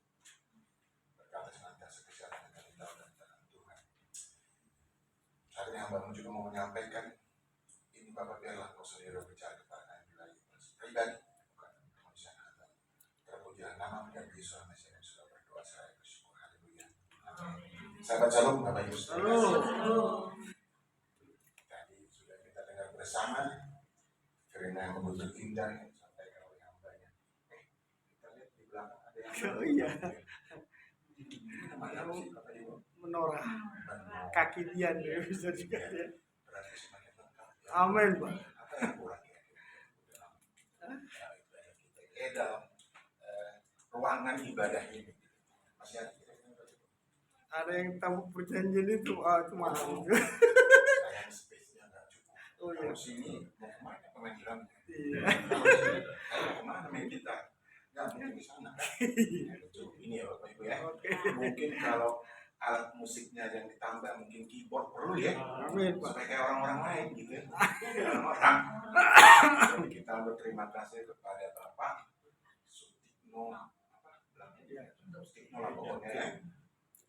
Berkata senantiasa kesehatan dan tahu dan tangan Tuhan. Saat ini hamba juga mau menyampaikan ini Bapak, biarlah Kau sendiri berbicara kepada kami pribadi, bukan kemanusiaan hamba. Terpujilah nama dan Yesus Masih yang sudah berdoa, saya bersyukur. Haleluya. Amin. Sahabat Shalom, Bapak Ibu Saudara. Tadi sudah kita dengar bersama firman yang begitu indah yang disampaikan oleh hambanya. Kita lihat di belakang ada yang namanya apa sih Bapak Ibu? Menorah kaki dia bisa juga ya. Berarti semakin lengkap. Amin Pak. Apa yang kurang dalam ruangan ibadah ini? Masih ada kira-kira? ada yang tamu perjanjian itu itu mahal. Sayang space-nya nggak cukup. Oh iya. Kalau sini mau kemana pengadilan? Iya. Kalau sini mau kemana main gitar? Nggak mungkin di sana kan? Ini ya Bapak Ibu ya. Oke. Mungkin kalau alat musiknya yang ditambah mungkin keyboard perlu ya. Amin, Pak. Supaya kayak orang-orang lain gitu ya. Orang-orang. Jadi kita berterima kasih kepada Bapak Sutikno apa bilangnya? Sutikno lah pokoknya ya.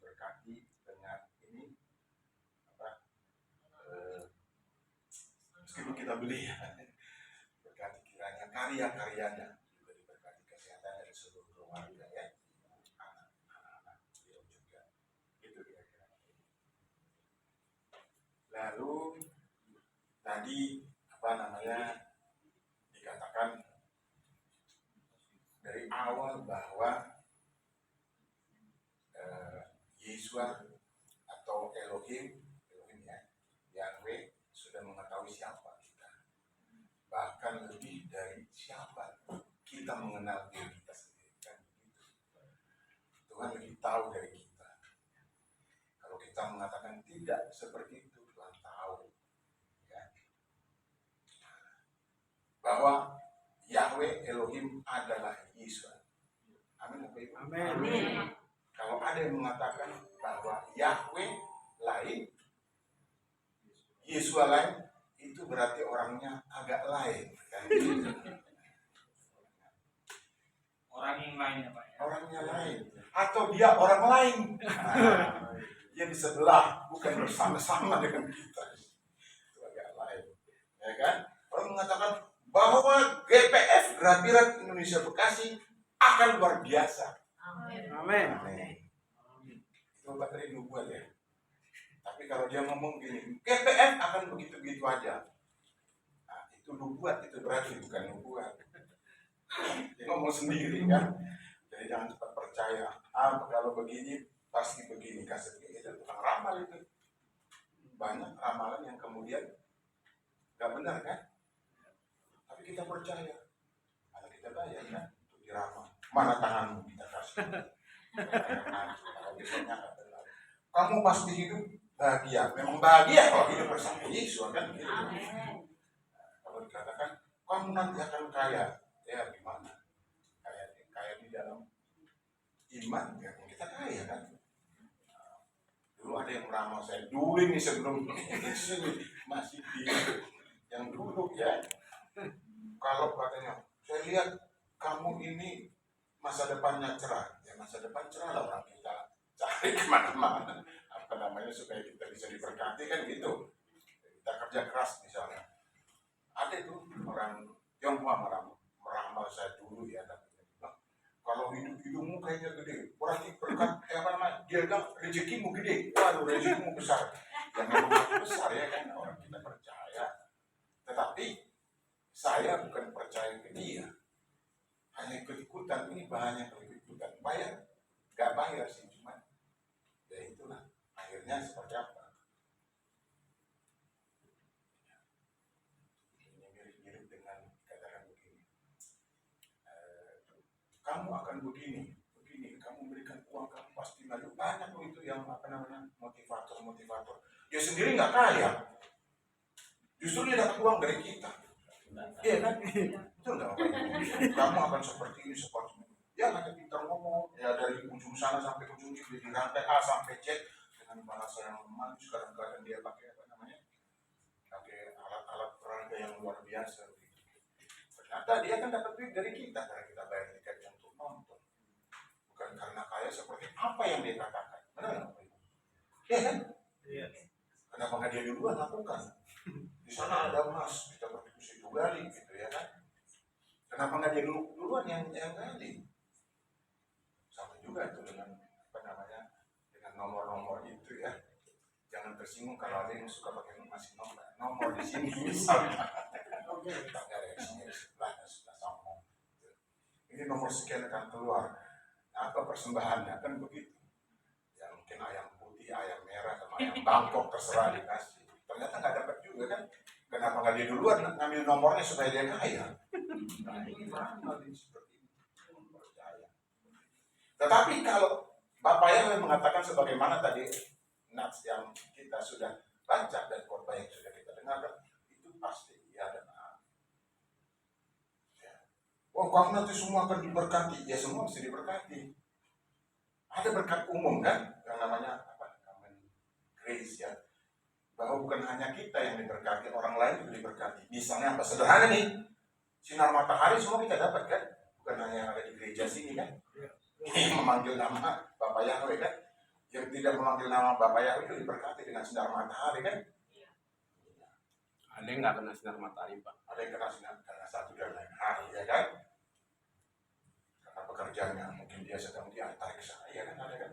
Berkati dengan ini apa meskipun kita beli ya. Berkati kiranya karya-karyanya juga diberkati kesehatan dari seluruh keluarga ya. Anak-anak beliau juga. Itu kira-kira. Lalu tadi apa namanya dikatakan dari awal bahwa Yesua atau Elohim ya, Yahweh sudah mengetahui siapa kita. Bahkan lebih dari siapa kita mengenal diri kita sendiri kan begitu. Tuhan lebih tahu dari kita. Kalau kita mengatakan tidak seperti itu, Tuhan tahu ya. Bahwa Yahweh Elohim adalah Yesua. Amin Bapak Ibu. Amin. Kalau ada yang mengatakan bahwa Yahweh lain, Yesua lain, itu berarti orangnya agak lain. Kan? Orang yang lain ya Pak ya. Orangnya lain. Atau dia orang lain. Nah, dia di sebelah, bukan bersama-sama dengan kita. Itu agak lain. Ya kan? Orang mengatakan bahwa GPF Gratirat Indonesia Bekasi akan luar biasa. Amin. Itu tadi nubuat ya. Tapi kalau dia ngomong gini, GPF akan begitu-begitu aja. Nah, itu nubuat, itu berarti bukan nubuat. Dia ngomong sendiri kan. Jadi jangan cepat percaya. Kalau begini pasti begini kasetnya. Itu tukang ramal itu. Banyak ramalan yang kemudian nggak benar kan. Tapi kita percaya. Karena kita bayar kan untuk diramal. Mana tanganmu kita kasih. Kalau besoknya nggak benar. Kamu pasti hidup bahagia. Memang bahagia kalau hidup bersama Yesus kan gitu. Kalau dikatakan kamu nanti akan kaya, ya gimana? Kaya di dalam iman ya kita kaya kan. Dulu ada yang meramal saya dulu ini sebelum ini masih di yang dulu ya. Kalau katanya saya lihat kamu ini masa depannya cerah, ya masa depan cerah lah orang kita cari kemana-mana apa namanya supaya kita bisa diberkati kan gitu. Kita kerja keras misalnya. Ada itu orang Tionghoa meramal saya dulu ya, tapi dia bilang kalau hidupmu kayaknya gede, berarti berkat apa namanya dia bilang rezekimu gede, waduh rezekimu besar. Yang memang besar ya kan orang kita percaya. Tetapi saya bukan percaya ke dia. Hanya ikut-ikutan, ini bahannya ikut-ikutan. Bayar? Gak bayar sih, cuma ya itulah. Akhirnya seperti apa? Ini mirip-mirip dengan katakan begini. Kamu akan begini, kamu berikan uang, kamu pasti maju. Banyak loh itu yang apa namanya motivator. Dia sendiri nggak kaya. Justru dia dapat uang dari kita. Iya kan? Betul nggak Bapak Ibu? Kamu akan seperti ini, seperti ini. Ya nanti pintar ngomong, ya dari ujung sana sampai ujung ini, dari rantai A sampai Z dengan bahasa yang manis. Kadang-kadang dia pakai apa namanya? Pakai alat-alat peraga yang luar biasa. Ternyata dia kan dapat duit dari kita karena kita bayar tiketnya untuk nonton. Bukan karena kaya seperti apa yang dia katakan. Benar nggak Bapak Ibu? Iya kan? Iya. Kenapa nggak dia duluan lakukan? Di sana ada emas, kita berdiskusi gali gitu ya kan? Kenapa nggak dia duluan yang gali? Sama juga itu dengan apa namanya dengan nomor-nomor itu ya. Jangan tersinggung kalau ada yang suka pakai masih nomor di sini misalnya. Kita nggak ada di sini di sebelah sombong. Ini nomor sekian akan keluar. Nah, apa persembahannya kan begitu? Ya mungkin ayam putih, ayam merah, sama ayam Bangkok terserah dikasih. Ternyata nggak dapat juga kan? Kenapa nggak dia duluan ngambil nomornya supaya dia kaya? Nah ini beramal ini seperti itu. Percaya. Tetapi kalau Bapak Yahweh mengatakan sebagaimana tadi nats yang kita sudah baca dan khotbah yang sudah kita dengarkan, itu pasti ya dan amin. Ya. Oh, kamu nanti semua akan diberkati. Ya, semua mesti diberkati. Ada berkat umum kan, yang namanya apa? Common grace ya. Bahwa bukan hanya kita yang diberkati, orang lain juga diberkati. Misalnya apa? Sederhana nih, sinar matahari semua kita dapat kan? Bukan hanya yang ada di gereja sini kan? Yang memanggil nama Bapak Yahweh kan? Yang tidak memanggil nama Bapak Yahweh itu diberkati dengan sinar matahari kan? Ada yang nggak kena sinar matahari, Pak? Ada yang kena sinar karena satu dan lain hal ya kan? Karena pekerjaannya mungkin dia sedang di antariksa ya kan, ada kan?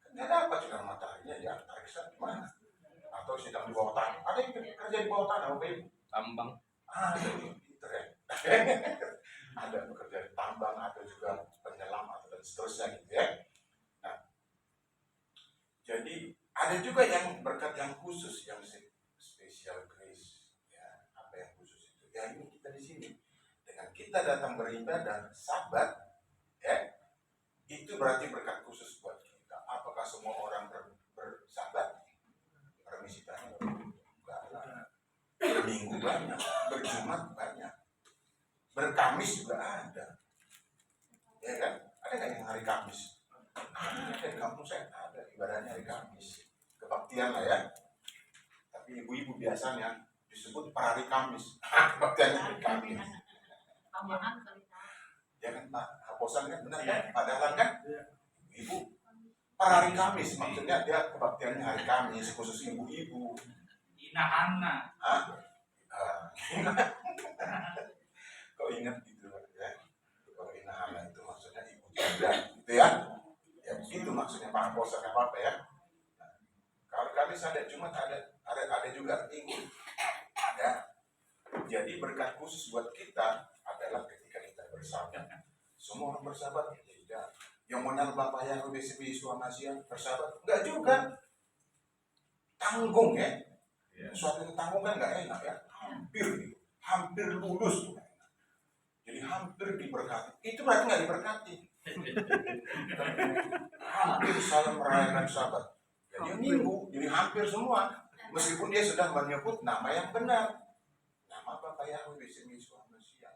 Kan dia dapat sinar mataharinya di antariksa gimana? Atau sedang di bawah tanah. Ada yang kerja di bawah tanah, Bapak Ibu? Tambang. Ada yang pinter ya. Ada bekerja di tambang, ada juga penyelam atau dan seterusnya gitu ya. Nah, jadi ada juga yang berkat yang khusus, yang special grace. Ya, apa yang khusus itu? Ya ini kita di sini. Dengan kita datang beribadah Sabat, ya, itu berarti berkat khusus buat kita. Apakah semua orang bersabat? Permisi tanya. Berminggu banyak, berjumat banyak, berkamis juga ada, ya kan? Ada nggak yang hari Kamis? Ada di kampung saya ada ibadahnya hari Kamis, kebaktian lah ya. Tapi ibu-ibu biasanya disebut per hari Kamis, kebaktiannya hari Kamis. Tambahan kali. Ya kan Pak, haposan kan benar kan? Padahal kan ibu per hari Kamis, maksudnya dia kebaktiannya hari Kamis khusus ibu-ibu. Inahana. Kau ingat gitu ya? Kalau inahana itu maksudnya ibu janda, gitu ya? Ya begitu maksudnya Pak Aposan, nggak apa-apa ya. Nah, kalau Kamis ada, Jumat ada juga Minggu. Ya. Jadi berkat khusus buat kita adalah ketika kita bersahabat. Semua orang bersahabat tidak. Yang mengenal Bapak yang BCB Suamasia bersahabat, enggak juga. Tanggung ya. Suatu yang tanggung kan nggak enak ya, hampir lulus tuh. Jadi hampir diberkati, itu berarti nggak diberkati. Hampir saya merayakan Sabat, jadi minggu, jadi hampir semua. Meskipun dia sudah menyebut nama yang benar, nama Bapak Yahweh BCB Suamasia,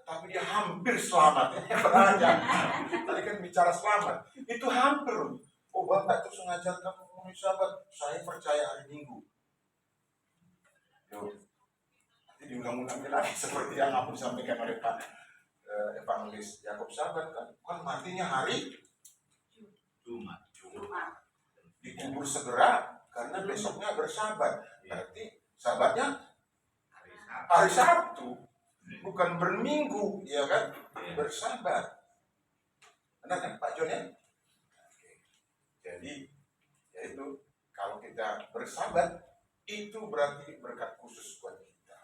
tetapi dia hampir selamat. Tadi kan bicara selamat, itu hampir. Oh Bapak terus mengajarkan ngomongin Sabat, saya percaya hari Minggu. Nanti diulang-ulangnya lagi seperti yang aku disampaikan oleh Pak Evangelis Yakob Sabat kan matinya hari Jumat. Dikubur segera karena besoknya bersabat. Berarti sabatnya hari Sabtu, bukan berminggu, ya kan? Bersabat. Benar kan Pak Jon ya? Jadi yaitu kalau kita bersabat itu berarti berkat khusus buat kita.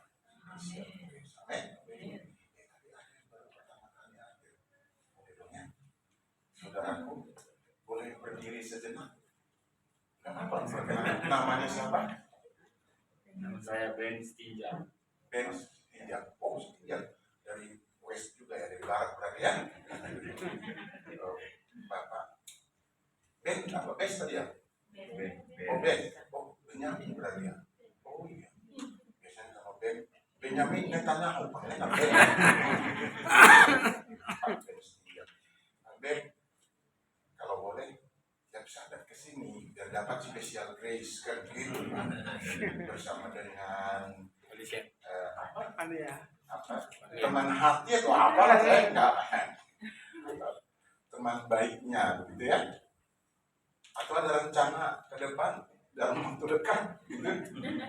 Amin. Saudaraku, boleh berdiri sejenak? Kenapa? Namanya siapa? Nama saya Ben Stija. Ben Stija. Oh, Stija. Dari West juga ya, dari Barat berarti ya. Bapak. Ben, apa? Ben tadi ya? Oh, Ben. Oh, Benyamin berarti ya. Oh iya. Biasanya kalau Benyamin Netanyahu. Ben, kalau boleh tiap sahabat kesini biar dapat special grace kan gitu bersama dengan apa teman hati atau apa lah saya enggak teman baiknya begitu ya, atau ada rencana ke depan dalam waktu dekat gitu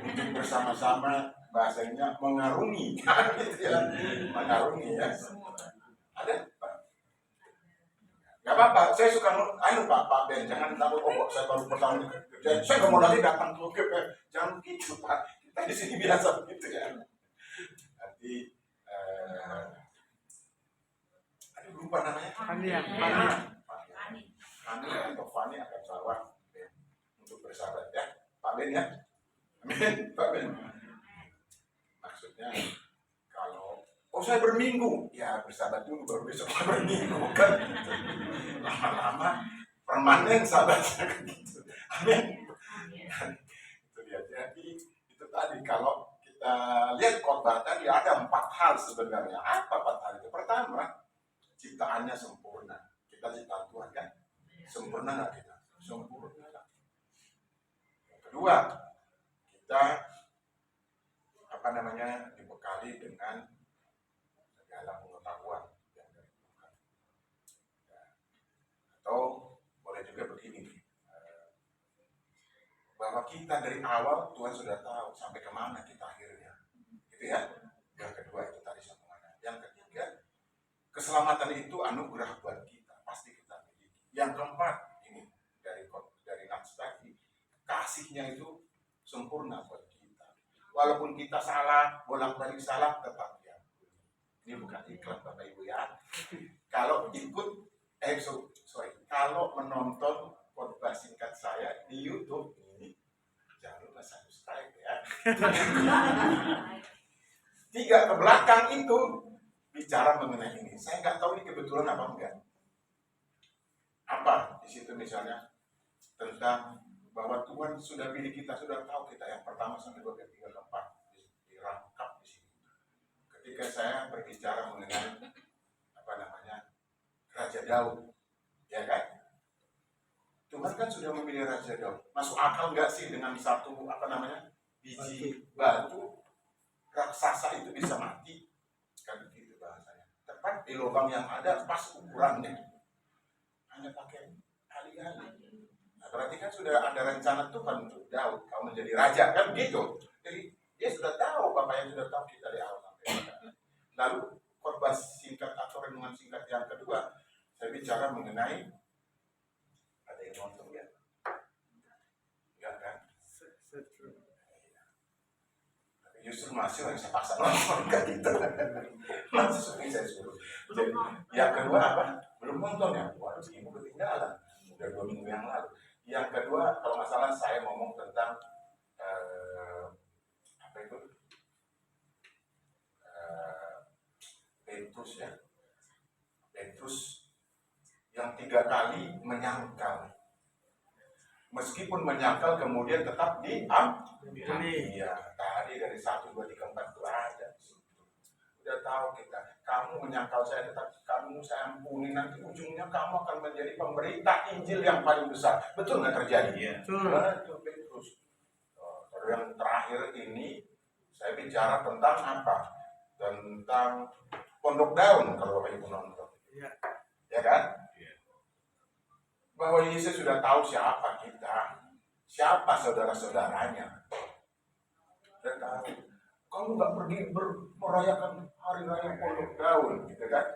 untuk bersama-sama bahasanya mengarungi gitu ya, mengarungi ya. Ada Pak? Gak apa-apa, saya suka Pak Ben, jangan takut saya baru pertama kerja, saya nggak mau lagi datang ke jangan begitu Pak, kita di sini biasa begitu ya. Nanti aduh lupa namanya. Fani atau Fani akan sawah untuk bersahabat ya, Pak Ben ya. Amin, Pak Ben. Maksudnya kalau saya berminggu, ya bersahabat dulu baru besok berminggu kan. Lama-lama permanen sahabatnya gitu. Amin. Itu dia. Jadi itu tadi kalau kita lihat khotbah tadi ada 4 hal sebenarnya. Apa 4 hal itu? Pertama, ciptaannya sempurna. Kita ciptaan Tuhan kan? Sempurna nggak kita? Sempurna. Yang kedua, kita dibekali dengan segala pengetahuan yang dari Tuhan. Atau boleh juga begini, bahwa kita dari awal Tuhan sudah tahu sampai kemana kita akhirnya, gitu ya. Yang kedua itu tadi sempurna. Yang ketiga, keselamatan itu anugerah buat kita, pasti kita miliki. Yang keempat, ini dari nats tadi, kasihnya itu sempurna buat kita. Walaupun kita salah, bolak-balik salah, tetap ya. Ini bukan iklan Bapak Ibu ya. Kalau kalau menonton khotbah singkat saya di YouTube ini, jangan lupa subscribe ya. 3 ke belakang itu bicara mengenai ini. Saya nggak tahu ini kebetulan apa enggak. Apa di situ misalnya tentang bahwa Tuhan sudah pilih kita, sudah tahu kita yang pertama sampai 2, 3, 4 dirangkap di sini. Ketika saya berbicara mengenai Raja Daud, ya kan? Tuhan kan sudah memilih Raja Daud. Masuk akal nggak sih dengan satu biji batu raksasa itu bisa mati? Kan begitu bahasanya. Tepat di lubang yang ada pas ukurannya. Hanya pakai alih-alih. Nah, berarti kan sudah ada rencana Tuhan untuk Daud, kau menjadi raja, kan begitu. Jadi dia sudah tahu, Bapak yang sudah tahu kita di awal sampai sekarang. Lalu khotbah singkat atau renungan singkat yang kedua, saya bicara mengenai ada yang nonton ya? Enggak kan? Tapi justru masih yang saya paksa nonton kan gitu. Masih saya suruh. Jadi, yang kedua apa? Belum nonton ya? Waduh, ibu ketinggalan. Udah 2 minggu yang lalu. Yang kedua, kalau nggak salah saya ngomong tentang Petrus ya. Petrus yang 3 kali menyangkal. Meskipun menyangkal kemudian tetap diampuni. Iya, tadi dari 1, 2, 3, 4 itu ada. Udah tahu kita, kamu menyangkal saya tetap kamu saya ampuni, nanti ujungnya kamu akan menjadi pemberita Injil yang paling besar. Betul nggak terjadi? Iya. Betul, Petrus. Terus yang terakhir ini saya bicara tentang apa? Tentang pondok daun kalau Bapak Ibu nonton. Iya. Ya kan? Iya. Bahwa Yesus sudah tahu siapa kita, siapa saudara-saudaranya. Sudah tahu. Kamu nggak pergi merayakan hari raya pondok daun, gitu kan?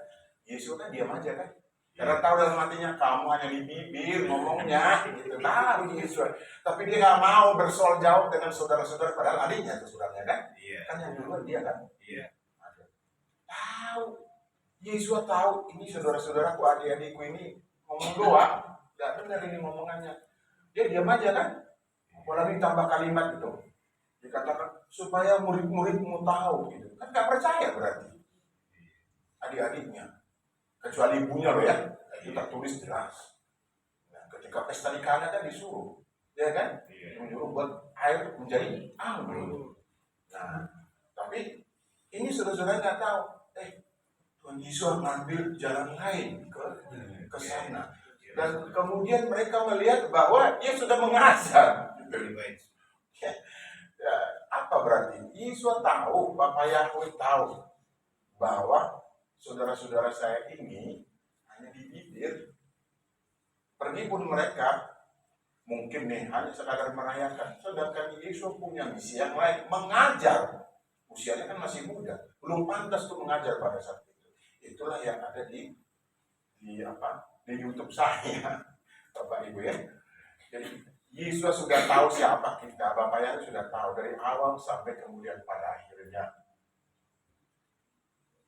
Yesus kan diam aja kan? Karena tahu dalam hatinya kamu hanya di bibir ngomongnya, gitu. Tahu Yesus. Tapi dia nggak mau bersoal jawab dengan saudara-saudara, padahal adiknya itu saudaranya kan? Iya. Kan yang duluan dia kan? Iya. Tahu. Yesus tahu ini saudara-saudaraku, adik-adikku ini ngomong doang, nggak benar ini ngomongannya. Dia diam aja kan? Apalagi tambah kalimat itu. Dikatakan supaya murid-muridmu tahu gitu. Kan nggak percaya berarti adik-adiknya, kecuali ibunya loh ya, itu tertulis jelas. Nah, ketika pesta di Kana kan disuruh, ya kan, menyuruh buat air menjadi anggur. Nah, tapi ini saudara-saudara nggak tahu, Tuhan Yesus mengambil jalan lain ke sana, dan kemudian mereka melihat bahwa dia sudah mengajar. Ya, apa berarti? Yesus tahu, Bapak Yahweh tahu bahwa saudara-saudara saya ini hanya di bibir. Pergi pun mereka mungkin hanya sekadar merayakan. Sedangkan Yesus punya misi yang lain, mengajar. Usianya kan masih muda, belum pantas untuk mengajar pada saat itu. Itulah yang ada di YouTube saya, Bapak Ibu ya. Jadi Yesus sudah tahu siapa kita, Bapak yang sudah tahu dari awal sampai kemudian pada akhirnya.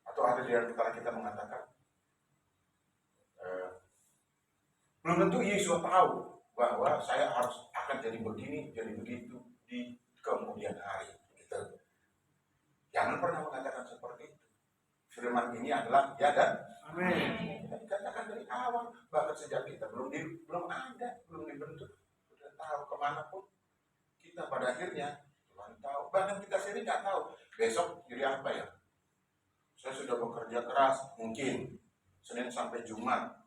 Atau ada di antara kita mengatakan, belum tentu Yesus tahu bahwa saya harus akan jadi begini, jadi begitu di kemudian hari. Gitu. Jangan pernah mengatakan seperti itu. Firman ini adalah ya dan amin. Kita dikatakan dari awal, bahkan bukan sejak kita belum ada, belum dibentuk, sudah tahu kemanapun kita pada akhirnya Tuhan tahu. Bahkan kita sendiri nggak tahu besok jadi apa ya. Saya sudah bekerja keras mungkin Senin sampai Jumat,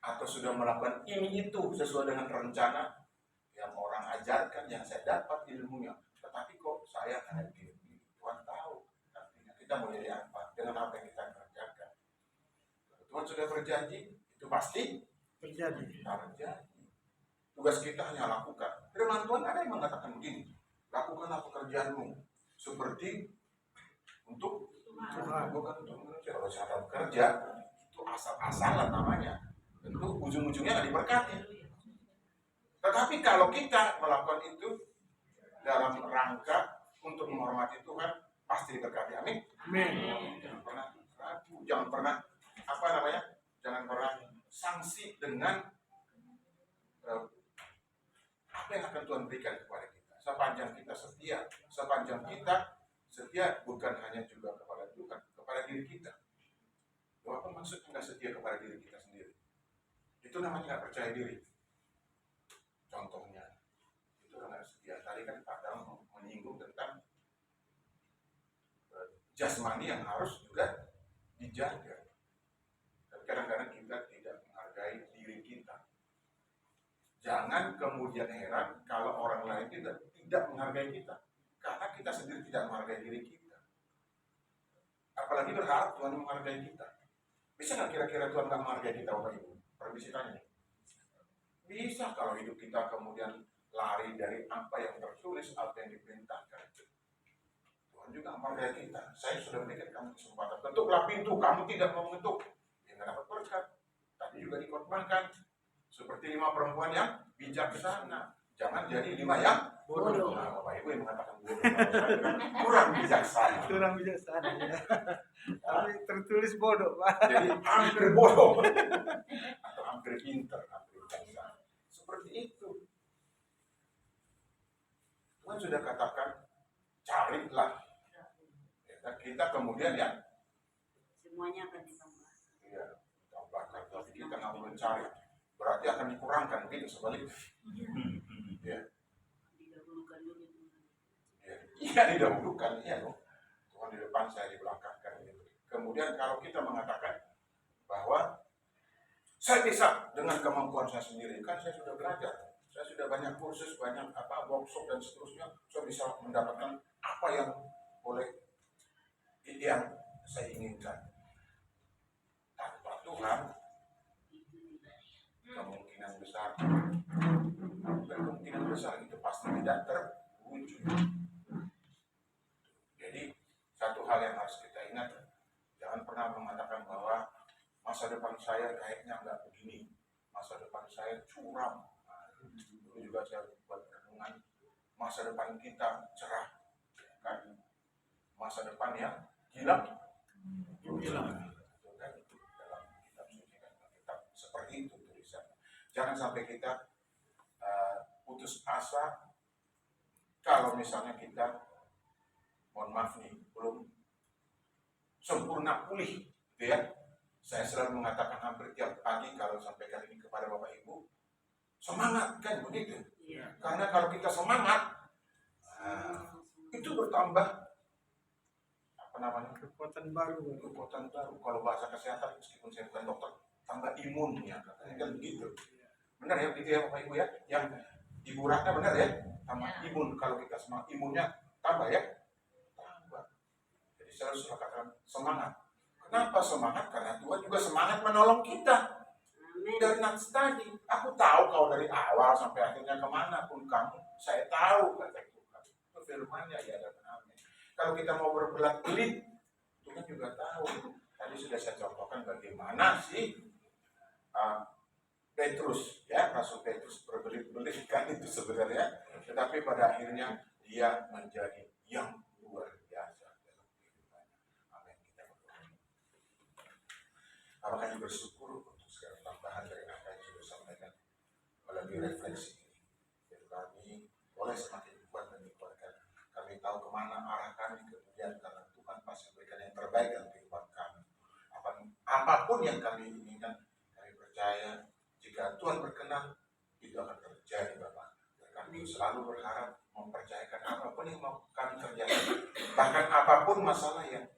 atau sudah melakukan ini itu sesuai dengan rencana yang orang ajarkan, yang saya dapat ilmunya, tetapi kok saya hanya begini. Tuhan tahu artinya kita mau jadi apa dengan apa yang kita kerjakan. Tuhan sudah berjanji, itu pasti terjadi. Tugas kita hanya lakukan. Firman Tuhan ada yang mengatakan begini, lakukanlah pekerjaanmu seperti untuk Tuhan, bukan untuk manusia. Kalau saya bekerja itu asal-asalan namanya, tentu ujung-ujungnya nggak diberkati. Tetapi kalau kita melakukan itu dalam rangka untuk menghormati Tuhan, pasti diberkati. Amin. Jangan pernah ragu, jangan pernah jangan pernah sanksi dengan apa yang akan Tuhan berikan kepada kita. Sepanjang kita setia bukan hanya juga kepada Tuhan, kepada diri kita. Apa maksudnya nggak setia kepada diri kita sendiri? Itu namanya nggak percaya diri. Contohnya, itu nggak setia. Tadi kan Pak Dam menyinggung tentang jasmani yang harus juga dijaga. Tapi kadang-kadang kita tidak menghargai diri kita. Jangan kemudian heran kalau orang lain tidak menghargai kita, karena kita sendiri tidak menghargai diri kita. Apalagi berharap Tuhan menghargai kita. Bisa nggak kira-kira Tuhan nggak menghargai kita, Bapak Ibu? Permisi tanya. Bisa kalau hidup kita kemudian lari dari apa yang tertulis, apa yang diperintahkan. Tuhan juga menghargai kita. Saya sudah memberikan kamu kesempatan. Ketuklah pintu, kamu tidak mau mengetuk, ya nggak dapat berkat. Tadi juga dikotbahkan seperti 5 perempuan yang bijaksana. Jangan jadi 5 yang bodoh. Nah, Bapak Ibu yang mengatakan bodoh, kurang bijaksana. Kurang bijaksana ya. Tapi tertulis bodoh, Pak. Jadi hampir bodoh atau hampir pintar, hampir bijaksana. Seperti itu. Tuhan sudah katakan carilah. Ya, kita kemudian ya Semuanya akan ditambah. ya tambahkan, tapi kita nggak mau mencari, berarti akan dikurangkan, begitu sebaliknya. Ya. Didahulukan dulu. Iya didahulukan, iya loh. Tuhan di depan, saya di belakang kan gitu. Kemudian kalau kita mengatakan bahwa saya bisa dengan kemampuan saya sendiri, kan saya sudah belajar, saya sudah banyak kursus, banyak workshop dan seterusnya, saya bisa mendapatkan apa yang saya inginkan. Tanpa Tuhan, kemungkinan besar itu pasti tidak terwujud. Jadi satu hal yang harus kita ingat, jangan pernah mengatakan bahwa masa depan saya kayaknya nggak begini, masa depan saya curam. Dulu juga saya buat renungan, masa depan kita cerah, kan? Masa depan yang hilang. Dalam kitab suci kan, kitab seperti itu tulisannya. Jangan sampai kita putus asa kalau misalnya kita, mohon maaf nih, belum sempurna pulih, gitu ya. Saya selalu mengatakan hampir tiap pagi kalau sampaikan ini kepada Bapak Ibu, semangat kan begitu. Karena kalau kita semangat, itu bertambah Kekuatan baru. Kalau bahasa kesehatan, meskipun saya bukan dokter, tambah imunnya, katanya kan begitu. Benar ya, begitu ya Bapak Ibu ya. Yang Ibu Ratna benar ya, tambah imun. Kalau kita semangat, imunnya tambah ya, tambah. Jadi saya harus katakan semangat. Kenapa semangat? Karena Tuhan juga semangat menolong kita. Dari nats tadi, aku tahu kau dari awal sampai akhirnya kemana pun kamu, saya tahu, kata Tuhan. Itu firman-Nya ya dan amin. Kalau kita mau berbelat-belit, Tuhan juga tahu. Tadi sudah saya contohkan bagaimana sih Petrus, ya, Rasul Petrus berbelit-belit kan itu sebenarnya, tetapi pada akhirnya dia menjadi yang luar biasa dalam kehidupannya. Amin. Kita berdoa. Apakah kita bersyukur untuk segala tambahan dari apa yang sudah sampaikan melalui refleksi ini? Jadi kami boleh semakin kuat dan dikuatkan. Kami tahu kemana arah kami kemudian, karena Tuhan pasti memberikan yang terbaik dalam kehidupan kami. Apapun yang kami inginkan, kami percaya apapun yang mau kami kerjakan, bahkan apapun masalah yang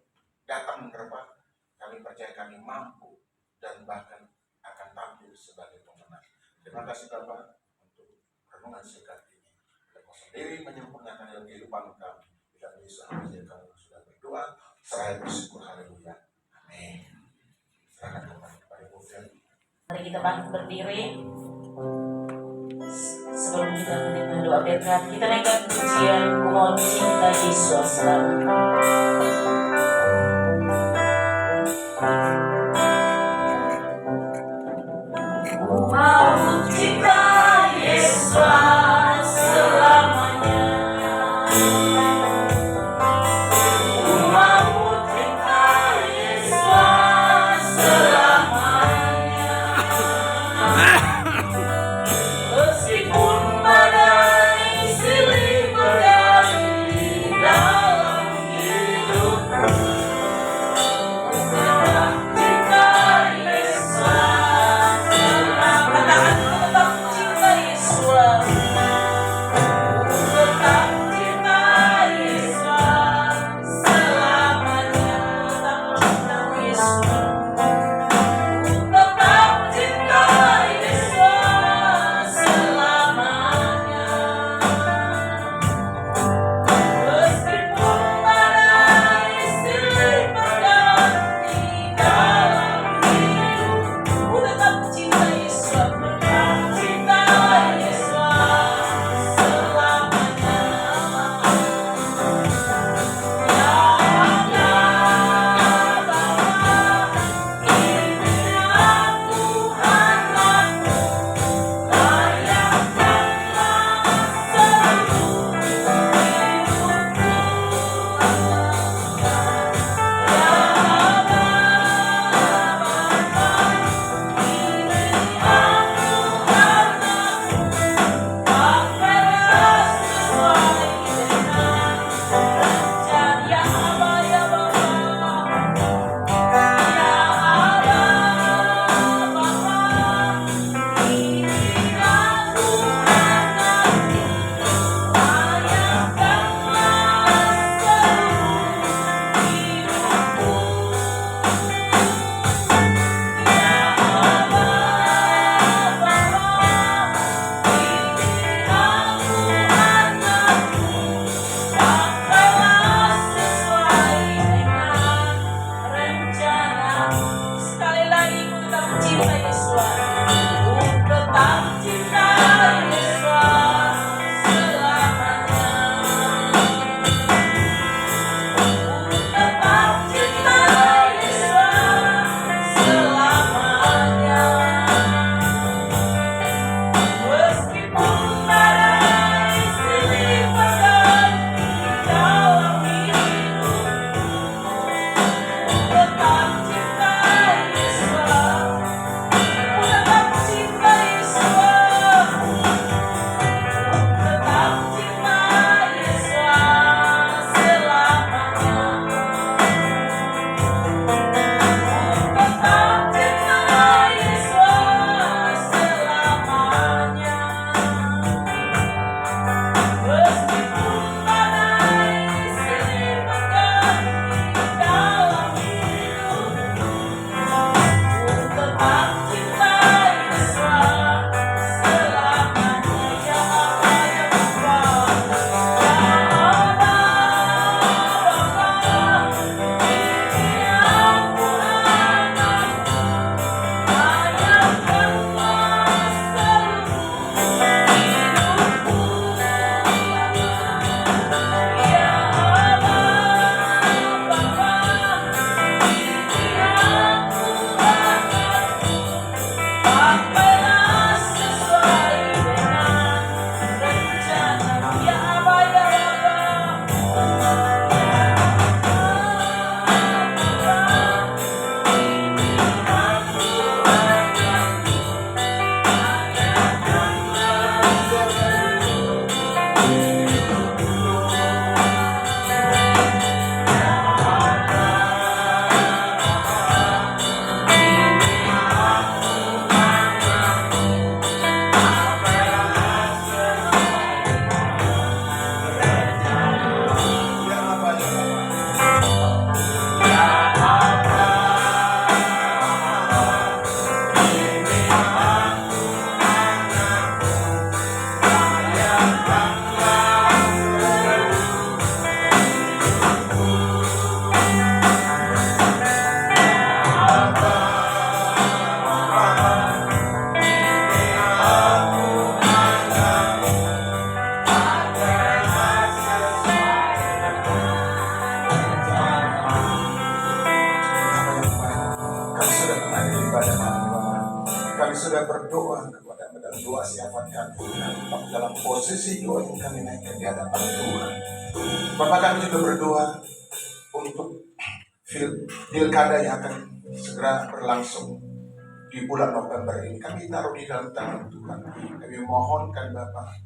datang menerpa, kami percaya kami mampu dan bahkan akan tampil sebagai pemenang. Terima kasih Bapak untuk renungan singkat ini. Engkau sendiri menyempurnakan dalam kehidupan kami. Bila Yesus kami sudah berdoa, seraya bersyukur, haleluya. Amin. Silakan kepada Ibu Feli. Mari kita bangkit berdiri. Sebelum kita menerima doa berkat, kita naikkan pujian Kumohon Cinta Yesus selalu. Mau cinta Yesus selamanya. Mau cinta Yesus selamanya. Meskipun badai silih berganti dalam hidupku, tetap cinta Yesus. Katakan tetap cinta Yesus. Tetap cinta posisi doa yang kami naikkan di hadapan Tuhan. Bapak, kami juga berdoa untuk pilkada yang akan segera berlangsung di bulan November ini. Kami taruh di dalam tangan Tuhan. Kami mohonkan Bapak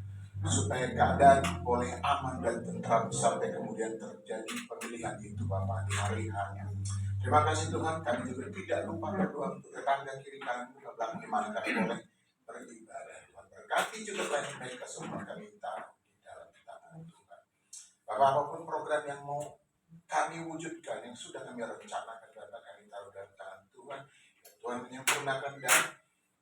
supaya keadaan boleh aman dan tentram sampai kemudian terjadi pemilihan itu Bapak di hari hanya. Terima kasih Tuhan, kami juga tidak lupa berdoa untuk tetangga kiri kanan belakang di mana kami boleh beribadah. Tuhan berkati juga banyak mereka semua kami taruh di dalam tangan Tuhan. Bapak, apapun program yang mau kami wujudkan, yang sudah kami rencanakan, Bapak kami taruh dalam tangan Tuhan. Tuhan menyempurnakan dan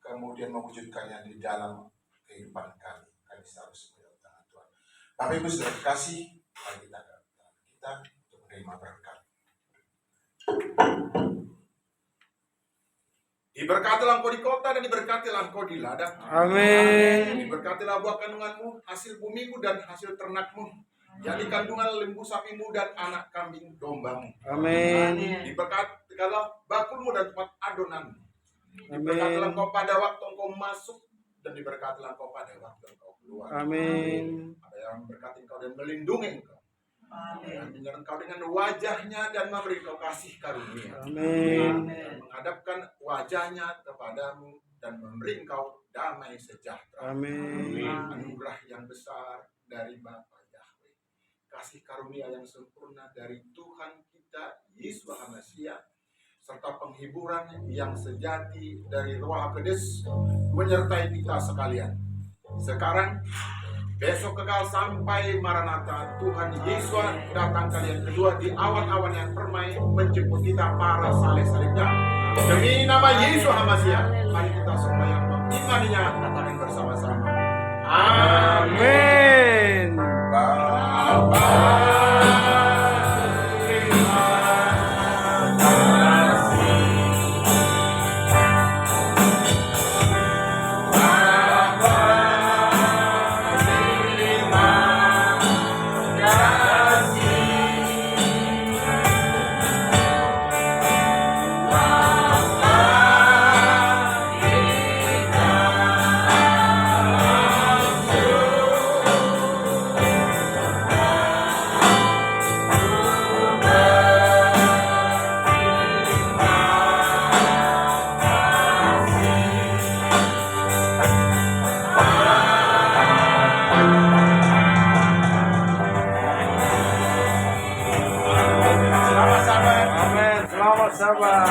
kemudian mewujudkannya di dalam kehidupan kami. Kami taruh semua dalam tangan Tuhan. Bapak Ibu sudah kasih, mari kita dalam tangan kita untuk menerima berkat. Diberkatilah engkau di kota dan diberkatilah engkau di ladang. Amin. Diberkatilah buah kandunganmu, hasil bumimu dan hasil ternakmu, jadi kandungan lembu sapimu dan anak kambing dombamu. Amin. Diberkatilah bakulmu dan tempat adonanmu. Diberkatilah engkau pada waktu engkau masuk dan diberkatilah engkau pada waktu engkau keluar. Amin. Ada yang memberkati engkau dan melindungi engkau. Dan menyerang engkau dengan wajahnya dan memberi engkau kasih karunia. Amin. Dan menghadapkan wajahnya kepadamu dan memberi engkau damai sejahtera. Amin. Anugerah yang besar dari Bapa Yahweh, kasih karunia yang sempurna dari Tuhan kita Yesus Hamasiah, serta penghiburan yang sejati dari Roh Kudus menyertai kita sekalian. Sekarang, besok kekal sampai Maranatha, Tuhan Yesus datang kali yang kedua di awan-awan yang permai menjemput kita para saleh-salehnya. Demi nama Yesus Hamasiah, mari kita semua yang mengimaninya katakan bersama-sama. Amin. Amin. Selamat sabar.